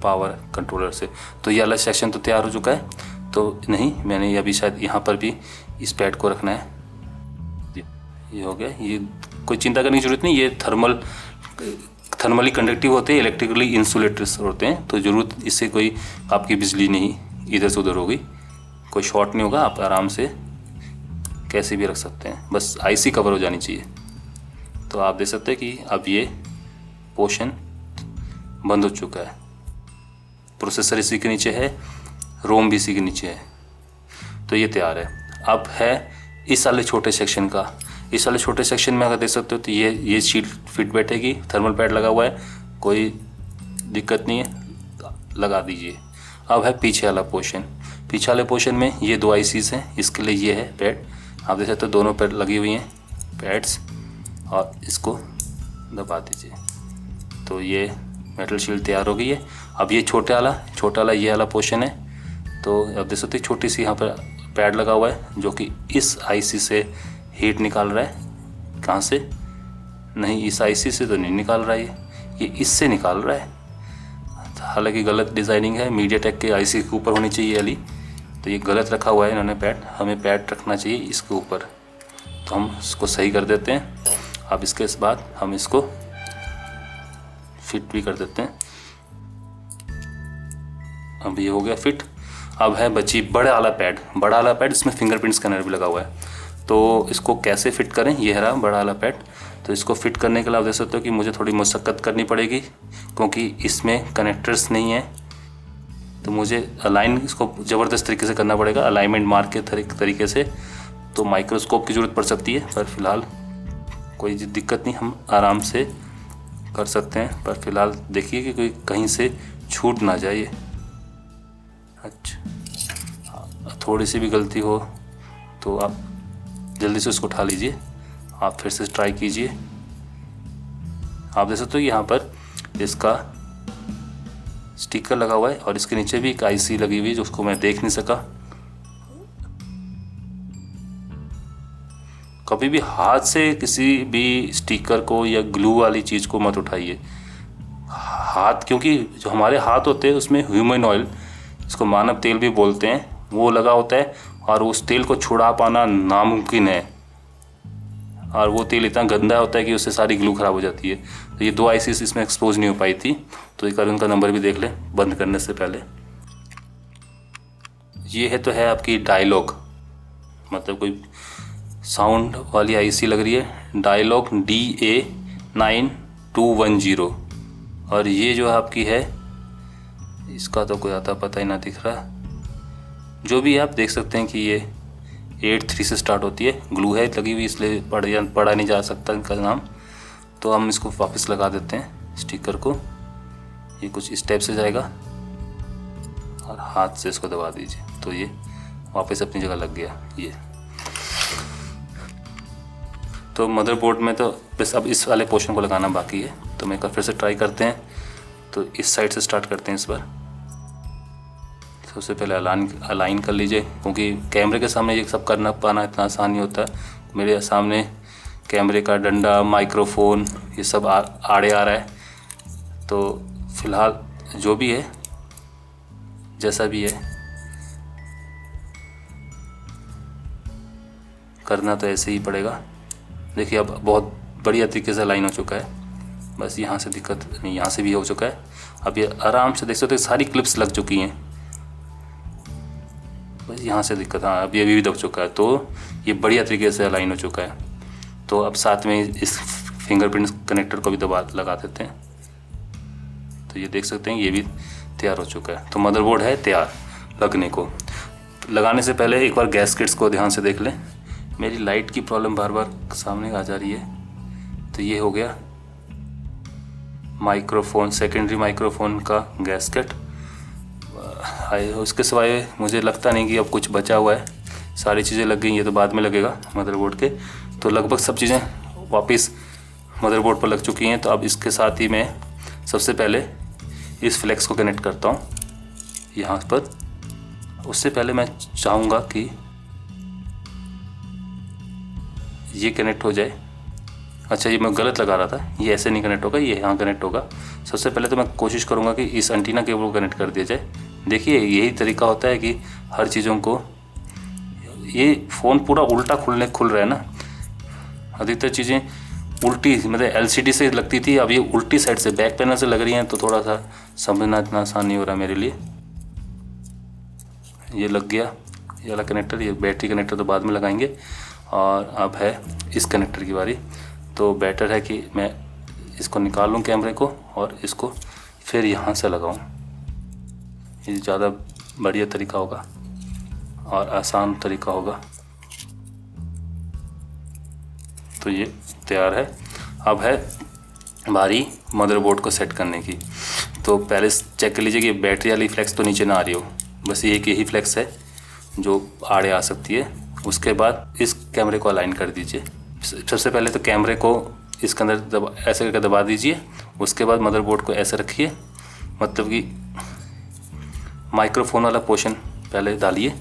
पावर कंट्रोलर से। तो ये अलग सेक्शन तो तैयार हो चुका है। तो नहीं, मैंने अभी शायद यहाँ पर भी इस पैड को रखना है। ये हो गया। ये कोई चिंता करने की ज़रूरत नहीं, ये थर्मली कंडक्टिव होते हैं, इलेक्ट्रिकली इंसुलेटर्स होते हैं। तो ज़रूरत इससे कोई आपकी बिजली नहीं इधर से उधर होगी, कोई शॉर्ट नहीं होगा। आप आराम से कैसे भी रख सकते हैं, बस आईसी कवर हो जानी चाहिए। तो आप देख सकते हैं कि अब ये पोर्शन बंद हो चुका है। प्रोसेसर इसी के नीचे है, रोम भी इसी के नीचे है। तो ये तैयार है। अब है इस वाले छोटे सेक्शन का। इस वाले छोटे सेक्शन में अगर देख सकते हो तो ये शीट फिट बैठेगी, थर्मल पैड लगा हुआ है, कोई दिक्कत नहीं है, लगा दीजिए। अब है पीछे वाला पोर्शन। पीछे वाले पोर्शन में ये 2 आईसीज हैं, इसके लिए ये है पैड। आप देख सकते हो दोनों पैड लगी हुई हैं पैड्स, और इसको दबा दीजिए। तो ये मेटल शील्ड तैयार हो गई है। अब ये छोटा वाला ये वाला पोर्शन है। तो अब देख सकते हो छोटी सी यहाँ पर पैड लगा हुआ है, जो कि इस आईसी से हीट निकाल रहा है। कहाँ से, नहीं इस आईसी से तो नहीं निकाल रहा है, ये इससे निकाल रहा है। हालांकि गलत डिज़ाइनिंग है, मीडियाटेक के आईसी के ऊपर होनी चाहिए वाली, तो ये गलत रखा हुआ है इन्होंने पैड। हमें पैड रखना चाहिए इसके ऊपर, तो हम इसको सही कर देते हैं। अब इसके बाद हम इसको फिट भी कर देते हैं। अब ये हो गया फिट। अब है बची बड़ा वाला पैड इसमें फिंगरप्रिंट स्कैनर भी लगा हुआ है। तो इसको कैसे फिट करें, ये रहा बड़ा वाला पैड। तो इसको फिट करने के लिए आप देख सकते हो कि मुझे थोड़ी मशक्क़त करनी पड़ेगी, क्योंकि इसमें कनेक्टर्स नहीं है। तो मुझे अलाइन इसको ज़बरदस्त तरीके से करना पड़ेगा, अलाइनमेंट मार के तरीके से। तो माइक्रोस्कोप की ज़रूरत पड़ सकती है, पर फिलहाल कोई दिक्कत नहीं, हम आराम से कर सकते हैं। पर फिलहाल देखिए कि कोई कहीं से छूट ना जाए। अच्छा, थोड़ी सी भी गलती हो तो आप जल्दी से उसको उठा लीजिए, आप फिर से ट्राई कीजिए। आप देख सकते हो यहाँ पर इसका स्टिकर लगा हुआ है, और इसके नीचे भी एक आईसी लगी हुई है, जो उसको मैं देख नहीं सका। कभी भी हाथ से किसी भी स्टिकर को या ग्लू वाली चीज़ को मत उठाइए हाथ, क्योंकि जो हमारे हाथ होते हैं उसमें ह्यूमन ऑयल, इसको मानव तेल भी बोलते हैं, वो लगा होता है, और उस तेल को छुड़ा पाना नामुमकिन है। और वो तेल इतना गंदा होता है कि उससे सारी ग्लू ख़राब हो जाती है। तो ये 2 आईसीस इसमें एक्सपोज नहीं हो पाई थी, तो एक बार उनका नंबर भी देख लें बंद करने से पहले। ये है तो है आपकी डायलॉग, मतलब कोई साउंड वाली आईसी लग रही है, डायलॉग DA9210। और ये जो आपकी है, इसका तो कोई आता पता ही ना दिख रहा। जो भी आप देख सकते हैं कि ये 83 से स्टार्ट होती है, ग्लू है लगी हुई, इसलिए पढ़ा नहीं जा सकता इनका नाम। तो हम इसको वापस लगा देते हैं स्टिकर को। ये कुछ इस टाइप से जाएगा, और हाथ से इसको दबा दीजिए, तो ये वापस अपनी जगह लग गया। ये तो मदरबोर्ड में तो बस अब इस वाले पोर्शन को लगाना बाकी है। तो मैं फिर से ट्राई करते हैं। तो इस साइड से स्टार्ट करते हैं इस बार। सबसे पहले अलाइन कर लीजिए, क्योंकि कैमरे के सामने ये सब करना पाना इतना आसान नहीं होता। मेरे सामने कैमरे का डंडा, माइक्रोफोन, ये सब आड़े आ रहा है। तो फिलहाल जो भी है, जैसा भी है, करना तो ऐसे ही पड़ेगा। देखिए अब बहुत बढ़िया तरीके से अलाइन हो चुका है। बस यहाँ से दिक्कत नहीं, यहाँ से भी हो चुका है। अब ये आराम से देख सकते हो सारी क्लिप्स लग चुकी हैं, बस यहाँ से दिक्कत। हाँ, अब ये भी लग चुका है, तो ये बढ़िया तरीके से अलाइन हो चुका है। तो अब साथ में इस फिंगरप्रिंट कनेक्टर को भी दबा लगा देते हैं, तो ये देख सकते हैं ये भी तैयार हो चुका है। तो मदरबोर्ड है तैयार लगने को। लगाने से पहले एक बार गैस्केट्स को ध्यान से देख लें। मेरी लाइट की प्रॉब्लम बार बार सामने आ जा रही है। तो ये हो गया माइक्रोफोन, सेकेंडरी माइक्रोफोन का गैस्केट। उसके सिवाय मुझे लगता नहीं कि अब कुछ बचा हुआ है, सारी चीज़ें लग गई। ये तो बाद में लगेगा मदरबोर्ड के। तो लगभग सब चीज़ें वापस मदरबोर्ड पर लग चुकी हैं। तो अब इसके साथ ही मैं सबसे पहले इस फ्लेक्स को कनेक्ट करता हूँ यहाँ पर। उससे पहले मैं चाहूँगा कि ये कनेक्ट हो जाए। अच्छा, ये मैं गलत लगा रहा था, ये ऐसे नहीं कनेक्ट होगा, ये यहाँ कनेक्ट होगा। सबसे पहले तो मैं कोशिश करूँगा कि इस एंटीना केबल को कनेक्ट कर दिया जाए। देखिए, यही तरीका होता है कि हर चीज़ों को, ये फ़ोन पूरा उल्टा खुल रहा है ना। अधिकतर चीज़ें उल्टी, मतलब LCD से लगती थी, अब ये उल्टी साइड से बैक पैनल से लग रही हैं, तो थोड़ा सा समझना इतना आसान नहीं हो रहा मेरे लिए। ये लग गया ये वाला कनेक्टर। ये बैटरी कनेक्टर तो बाद में लगाएंगे। और अब है इस कनेक्टर की बारी। तो बेटर है कि मैं इसको निकाल लूँ कैमरे को और इसको फिर यहाँ से लगाऊँ। ये ज़्यादा बढ़िया तरीका होगा और आसान तरीका होगा। तो ये तैयार है। अब है बारी मदरबोर्ड को सेट करने की। तो पहले चेक कर लीजिए कि बैटरी वाली फ्लेक्स तो नीचे ना आ रही हो, बस एक यही फ्लेक्स है जो आड़े आ सकती है। उसके बाद इस कैमरे को अलाइन कर दीजिए। सबसे पहले तो कैमरे को इसके अंदर ऐसे करके दबा दीजिए। उसके बाद मदरबोर्ड को ऐसे रखिए, मतलब कि माइक्रोफोन वाला पोर्शन पहले डालिए।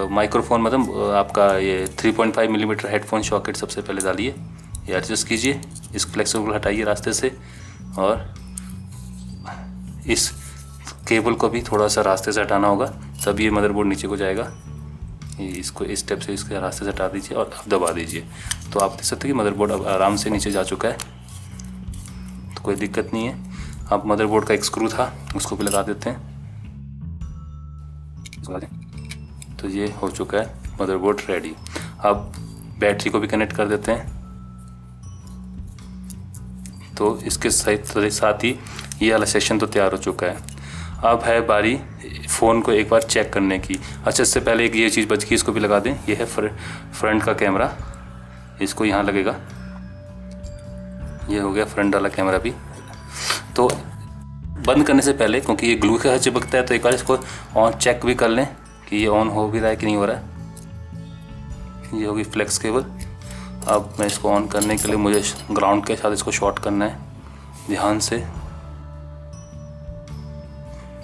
माइक्रोफोन मतलब आपका ये 3.5 मिलीमीटर हेडफोन सॉकेट सबसे पहले डालिए। ये एडजस्ट कीजिए, इस फ्लेक्स को हटाइए रास्ते से, और इस केबल को भी थोड़ा सा रास्ते से हटाना होगा, तब ये मदरबोर्ड नीचे को जाएगा। इसको इस स्टेप से इसके रास्ते से हटा दीजिए और अब दबा दीजिए। तो आप देख सकते हैं कि मदरबोर्ड अब आराम से नीचे जा चुका है, तो कोई दिक्कत नहीं है। अब मदरबोर्ड का एक स्क्रू था, उसको भी लगा देते हैं। तो ये हो चुका है मदरबोर्ड रेडी। अब बैटरी को भी कनेक्ट कर देते हैं। तो इसके साथ ही ये वाला सेक्शन तो तैयार हो चुका है। अब है बारी फ़ोन को एक बार चेक करने की। अच्छा, इससे पहले एक ये चीज़ बच गई, इसको भी लगा दें। ये है फ्रंट का कैमरा, इसको यहाँ लगेगा। ये हो गया फ्रंट वाला कैमरा भी। तो बंद करने से पहले, क्योंकि ये ग्लू के साथ चिपकता है, तो एक बार इसको ऑन चेक भी कर लें कि ये ऑन हो भी रहा है कि नहीं हो रहा है। ये होगी फ्लेक्स केबल। अब मैं इसको ऑन करने के लिए मुझे ग्राउंड के साथ इसको शॉर्ट करना है ध्यान से।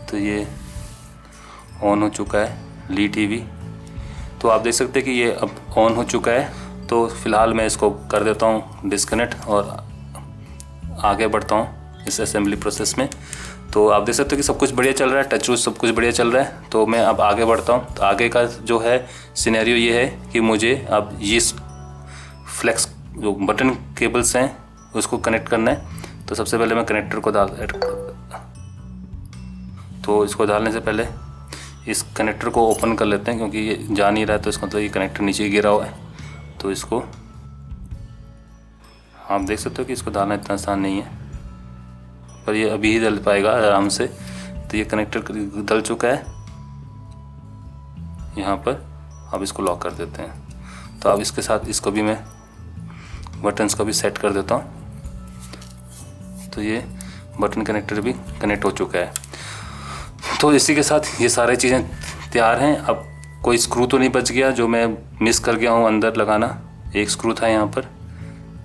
तो ये ऑन हो चुका है ली टीवी। तो आप देख सकते हैं कि ये अब ऑन हो चुका है। तो फ़िलहाल मैं इसको कर देता हूँ डिस्कनेक्ट और आगे बढ़ता हूँ इस असेंबली प्रोसेस में। तो आप देख सकते हो कि सब कुछ बढ़िया चल रहा है, टच सब कुछ बढ़िया चल रहा है। तो मैं अब आगे बढ़ता हूँ। तो आगे का जो है सिनेरियो ये है कि मुझे अब ये फ्लेक्स जो बटन केबल्स हैं उसको कनेक्ट करना है। तो सबसे पहले मैं कनेक्टर को तो इसको डालने से पहले इस कनेक्टर को ओपन कर लेते हैं, क्योंकि ये जा नहीं रहा है। तो इसका मतलब ये कनेक्टर नीचे गिरा हुआ है। तो इसको आप देख सकते हो कि इसको डालना इतना आसान नहीं है, पर ये अभी ही डल पाएगा आराम से। तो ये कनेक्टर डल चुका है यहाँ पर। अब इसको लॉक कर देते हैं। तो अब इसके साथ इसको भी मैं बटन्स को भी सेट कर देता हूँ। तो ये बटन कनेक्टर भी कनेक्ट हो चुका है। तो इसी के साथ ये सारी चीज़ें तैयार हैं। अब कोई स्क्रू तो नहीं बच गया जो मैं मिस कर गया हूँ अंदर लगाना। एक स्क्रू था यहाँ पर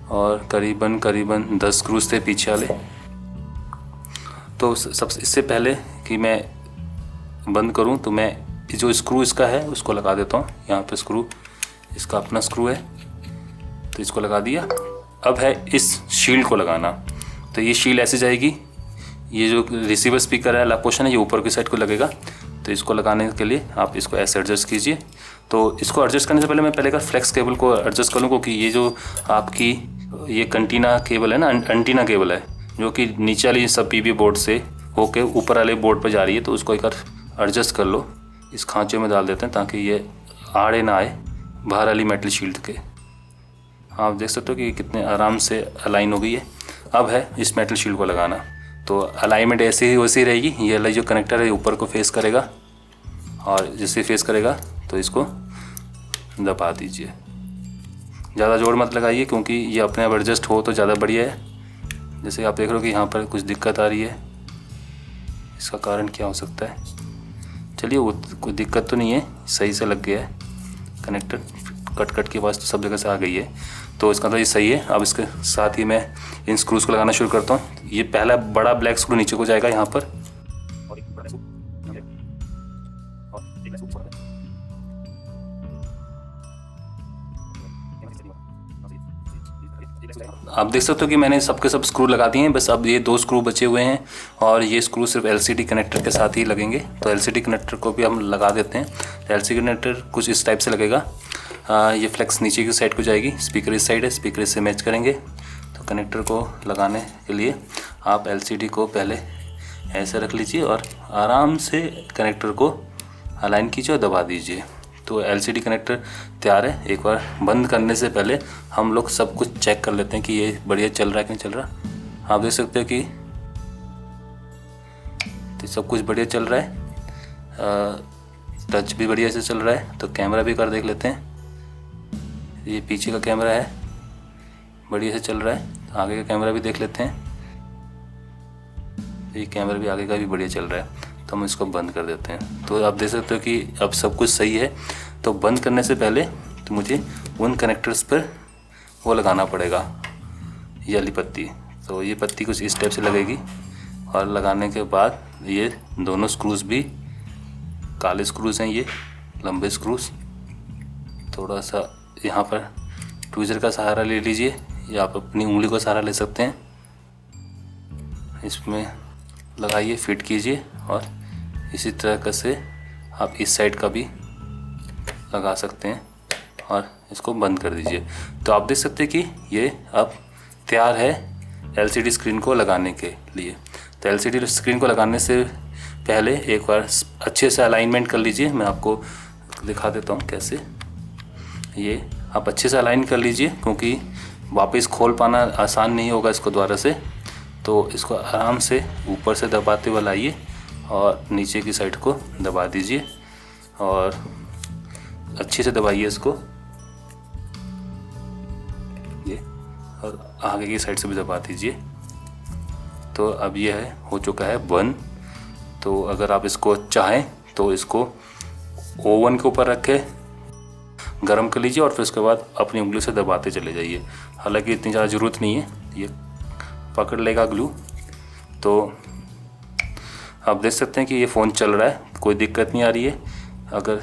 और करीबन 10 स्क्रूज थे पीछे वाले। तो सबसे इससे पहले कि मैं बंद करूँ, तो मैं जो स्क्रू इसका है उसको लगा देता हूँ। यहाँ पे स्क्रू इसका अपना स्क्रू है, तो इसको लगा दिया। अब है इस शील्ड को लगाना। तो ये शील्ड ऐसे जाएगी। ये जो रिसीवर स्पीकर है पोर्शन है, ये ऊपर की साइड को लगेगा। तो इसको लगाने के लिए आप इसको ऐसे एडजस्ट कीजिए। तो इसको एडजस्ट करने से पहले मैं पहले का फ्लेक्स केबल को एडजस्ट कर लूँ, क्योंकि ये जो आपकी ये कंटीना केबल है ना, एंटीना केबल है, जो कि नीचे वाली सब पीबी बोर्ड से होके ऊपर वाले बोर्ड पर जा रही है। तो उसको एक बार एडजस्ट कर लो, इस खांचे में डाल देते हैं ताकि ये आड़े ना आए बाहर वाली मेटल शील्ड के। आप देख सकते हो कि कितने आराम से अलाइन हो गई है। अब है इस मेटल शील्ड को लगाना, तो अलाइनमेंट ऐसे ही वैसी रहेगी। ये वाला जो कनेक्टर है ऊपर को फेस करेगा, और जैसे फेस करेगा तो इसको दबा दीजिए। ज़्यादा जोर मत लगाइए क्योंकि ये अपने आप एडजस्ट हो तो ज़्यादा बढ़िया है। जैसे आप देख रहे हो कि यहाँ पर कुछ दिक्कत आ रही है, इसका कारण क्या हो सकता है। चलिए, वो कोई दिक्कत तो नहीं है, सही से लग गया है कनेक्टर। कट की आवाज़ तो सब जगह से आ गई है, तो इसका मतलब ये सही है। अब इसके साथ ही मैं इन स्क्रूज़ को लगाना शुरू करता हूँ। ये पहला बड़ा ब्लैक स्क्रू नीचे को जाएगा यहाँ पर, आप देख सकते हो कि मैंने सबके सब स्क्रू लगा दिए हैं। बस अब ये 2 स्क्रू बचे हुए हैं, और ये स्क्रू सिर्फ एलसीडी कनेक्टर के साथ ही लगेंगे। तो एलसीडी कनेक्टर को भी हम लगा देते हैं। एलसीडी कनेक्टर कुछ इस टाइप से लगेगा। ये फ्लेक्स नीचे की साइड को जाएगी, स्पीकर इस साइड है, स्पीकर इससे मैच करेंगे। तो कनेक्टर को लगाने के लिए आप एलसीडी को पहले ऐसे रख लीजिए और आराम से कनेक्टर को अलाइन कीजिए और दबा दीजिए। तो एलसीडी कनेक्टर तैयार है। एक बार बंद करने से पहले हम लोग सब कुछ चेक कर लेते हैं कि ये बढ़िया चल रहा है कि नहीं चल रहा। आप देख सकते हो कि तो सब कुछ बढ़िया चल रहा है, टच भी बढ़िया से चल रहा है। तो कैमरा भी कर देख लेते हैं। ये पीछे का कैमरा है, बढ़िया से चल रहा है। आगे का कैमरा भी देख लेते हैं। ये कैमरा भी आगे का भी बढ़िया चल रहा है। तो हम इसको बंद कर देते हैं। तो आप देख सकते हो कि अब सब कुछ सही है। तो बंद करने से पहले तो मुझे उन कनेक्टर्स पर वो लगाना पड़ेगा, ये वाली पत्ती। तो ये पत्ती कुछ इस टाइप से लगेगी, और लगाने के बाद ये दोनों स्क्रूज़ भी काले स्क्रूज़ हैं, ये लंबे स्क्रूज़। थोड़ा सा यहाँ पर ट्विज़र का सहारा ले लीजिए, या आप अपनी उंगली का सहारा ले सकते हैं। इसमें लगाइए, फिट कीजिए, और इसी तरह से आप इस साइड का भी लगा सकते हैं और इसको बंद कर दीजिए। तो आप देख सकते हैं कि ये अब तैयार है एलसीडी स्क्रीन को लगाने के लिए। तो एलसीडी स्क्रीन को लगाने से पहले एक बार अच्छे से अलाइनमेंट कर लीजिए। मैं आपको दिखा देता हूँ कैसे। ये आप अच्छे से अलाइन कर लीजिए, क्योंकि वापस खोल पाना आसान नहीं होगा इसको दोबारा से। तो इसको आराम से ऊपर से दबाते हुए लाइए और नीचे की साइड को दबा दीजिए, और अच्छे से दबाइए इसको, ये, और आगे की साइड से भी दबा दीजिए। तो अब ये है, हो चुका है बंद। तो अगर आप इसको चाहें तो इसको ओवन के ऊपर रखें, गरम कर लीजिए, और फिर उसके बाद अपनी उंगली से दबाते चले जाइए। हालांकि इतनी ज़्यादा ज़रूरत नहीं है, ये पकड़ लेगा ग्लू। तो आप देख सकते हैं कि ये फ़ोन चल रहा है, कोई दिक्कत नहीं आ रही है। अगर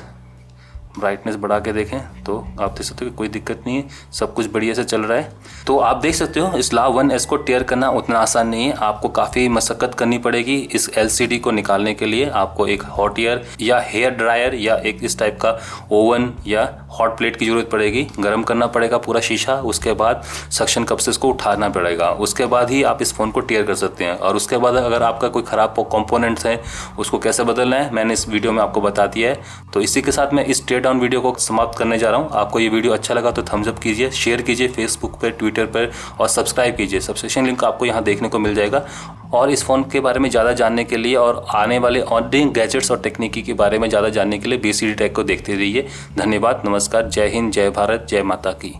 ब्राइटनेस बढ़ा के देखें तो आप देख सकते हो कि कोई दिक्कत नहीं है, सब कुछ बढ़िया से चल रहा है। तो आप देख सकते हो इस लाव 1S को टेयर करना उतना आसान नहीं है, आपको काफ़ी मशक्क़त करनी पड़ेगी। इस LCD को निकालने के लिए आपको एक हॉट एयर या हेयर ड्रायर या एक इस टाइप का ओवन या हॉट प्लेट की ज़रूरत पड़ेगी। गर्म करना पड़ेगा पूरा शीशा, उसके बाद सक्शन कप से इसको उठाना पड़ेगा, उसके बाद ही आप इस फ़ोन को टेयर कर सकते हैं। और उसके बाद अगर आपका कोई ख़राब कंपोनेंट्स है उसको कैसे बदलना है मैंने इस वीडियो में आपको बता दिया है। तो इसी के साथ मैं इस टेयर डाउन वीडियो को समाप्त करने जा रहा हूं। आपको ये वीडियो अच्छा लगा तो थम्स अप कीजिए, शेयर कीजिए फेसबुक पर, ट्विटर पर, और सब्सक्राइब कीजिए। सब्सक्रिप्शन लिंक आपको यहाँ देखने को मिल जाएगा। और इस फ़ोन के बारे में ज़्यादा जानने के लिए और आने वाले ऑनलाइन गैजेट्स और तकनीकी के बारे में ज़्यादा जानने के लिए BCD टेक को देखते रहिए। धन्यवाद, नमस्कार, जय हिंद, जय भारत, जय माता की।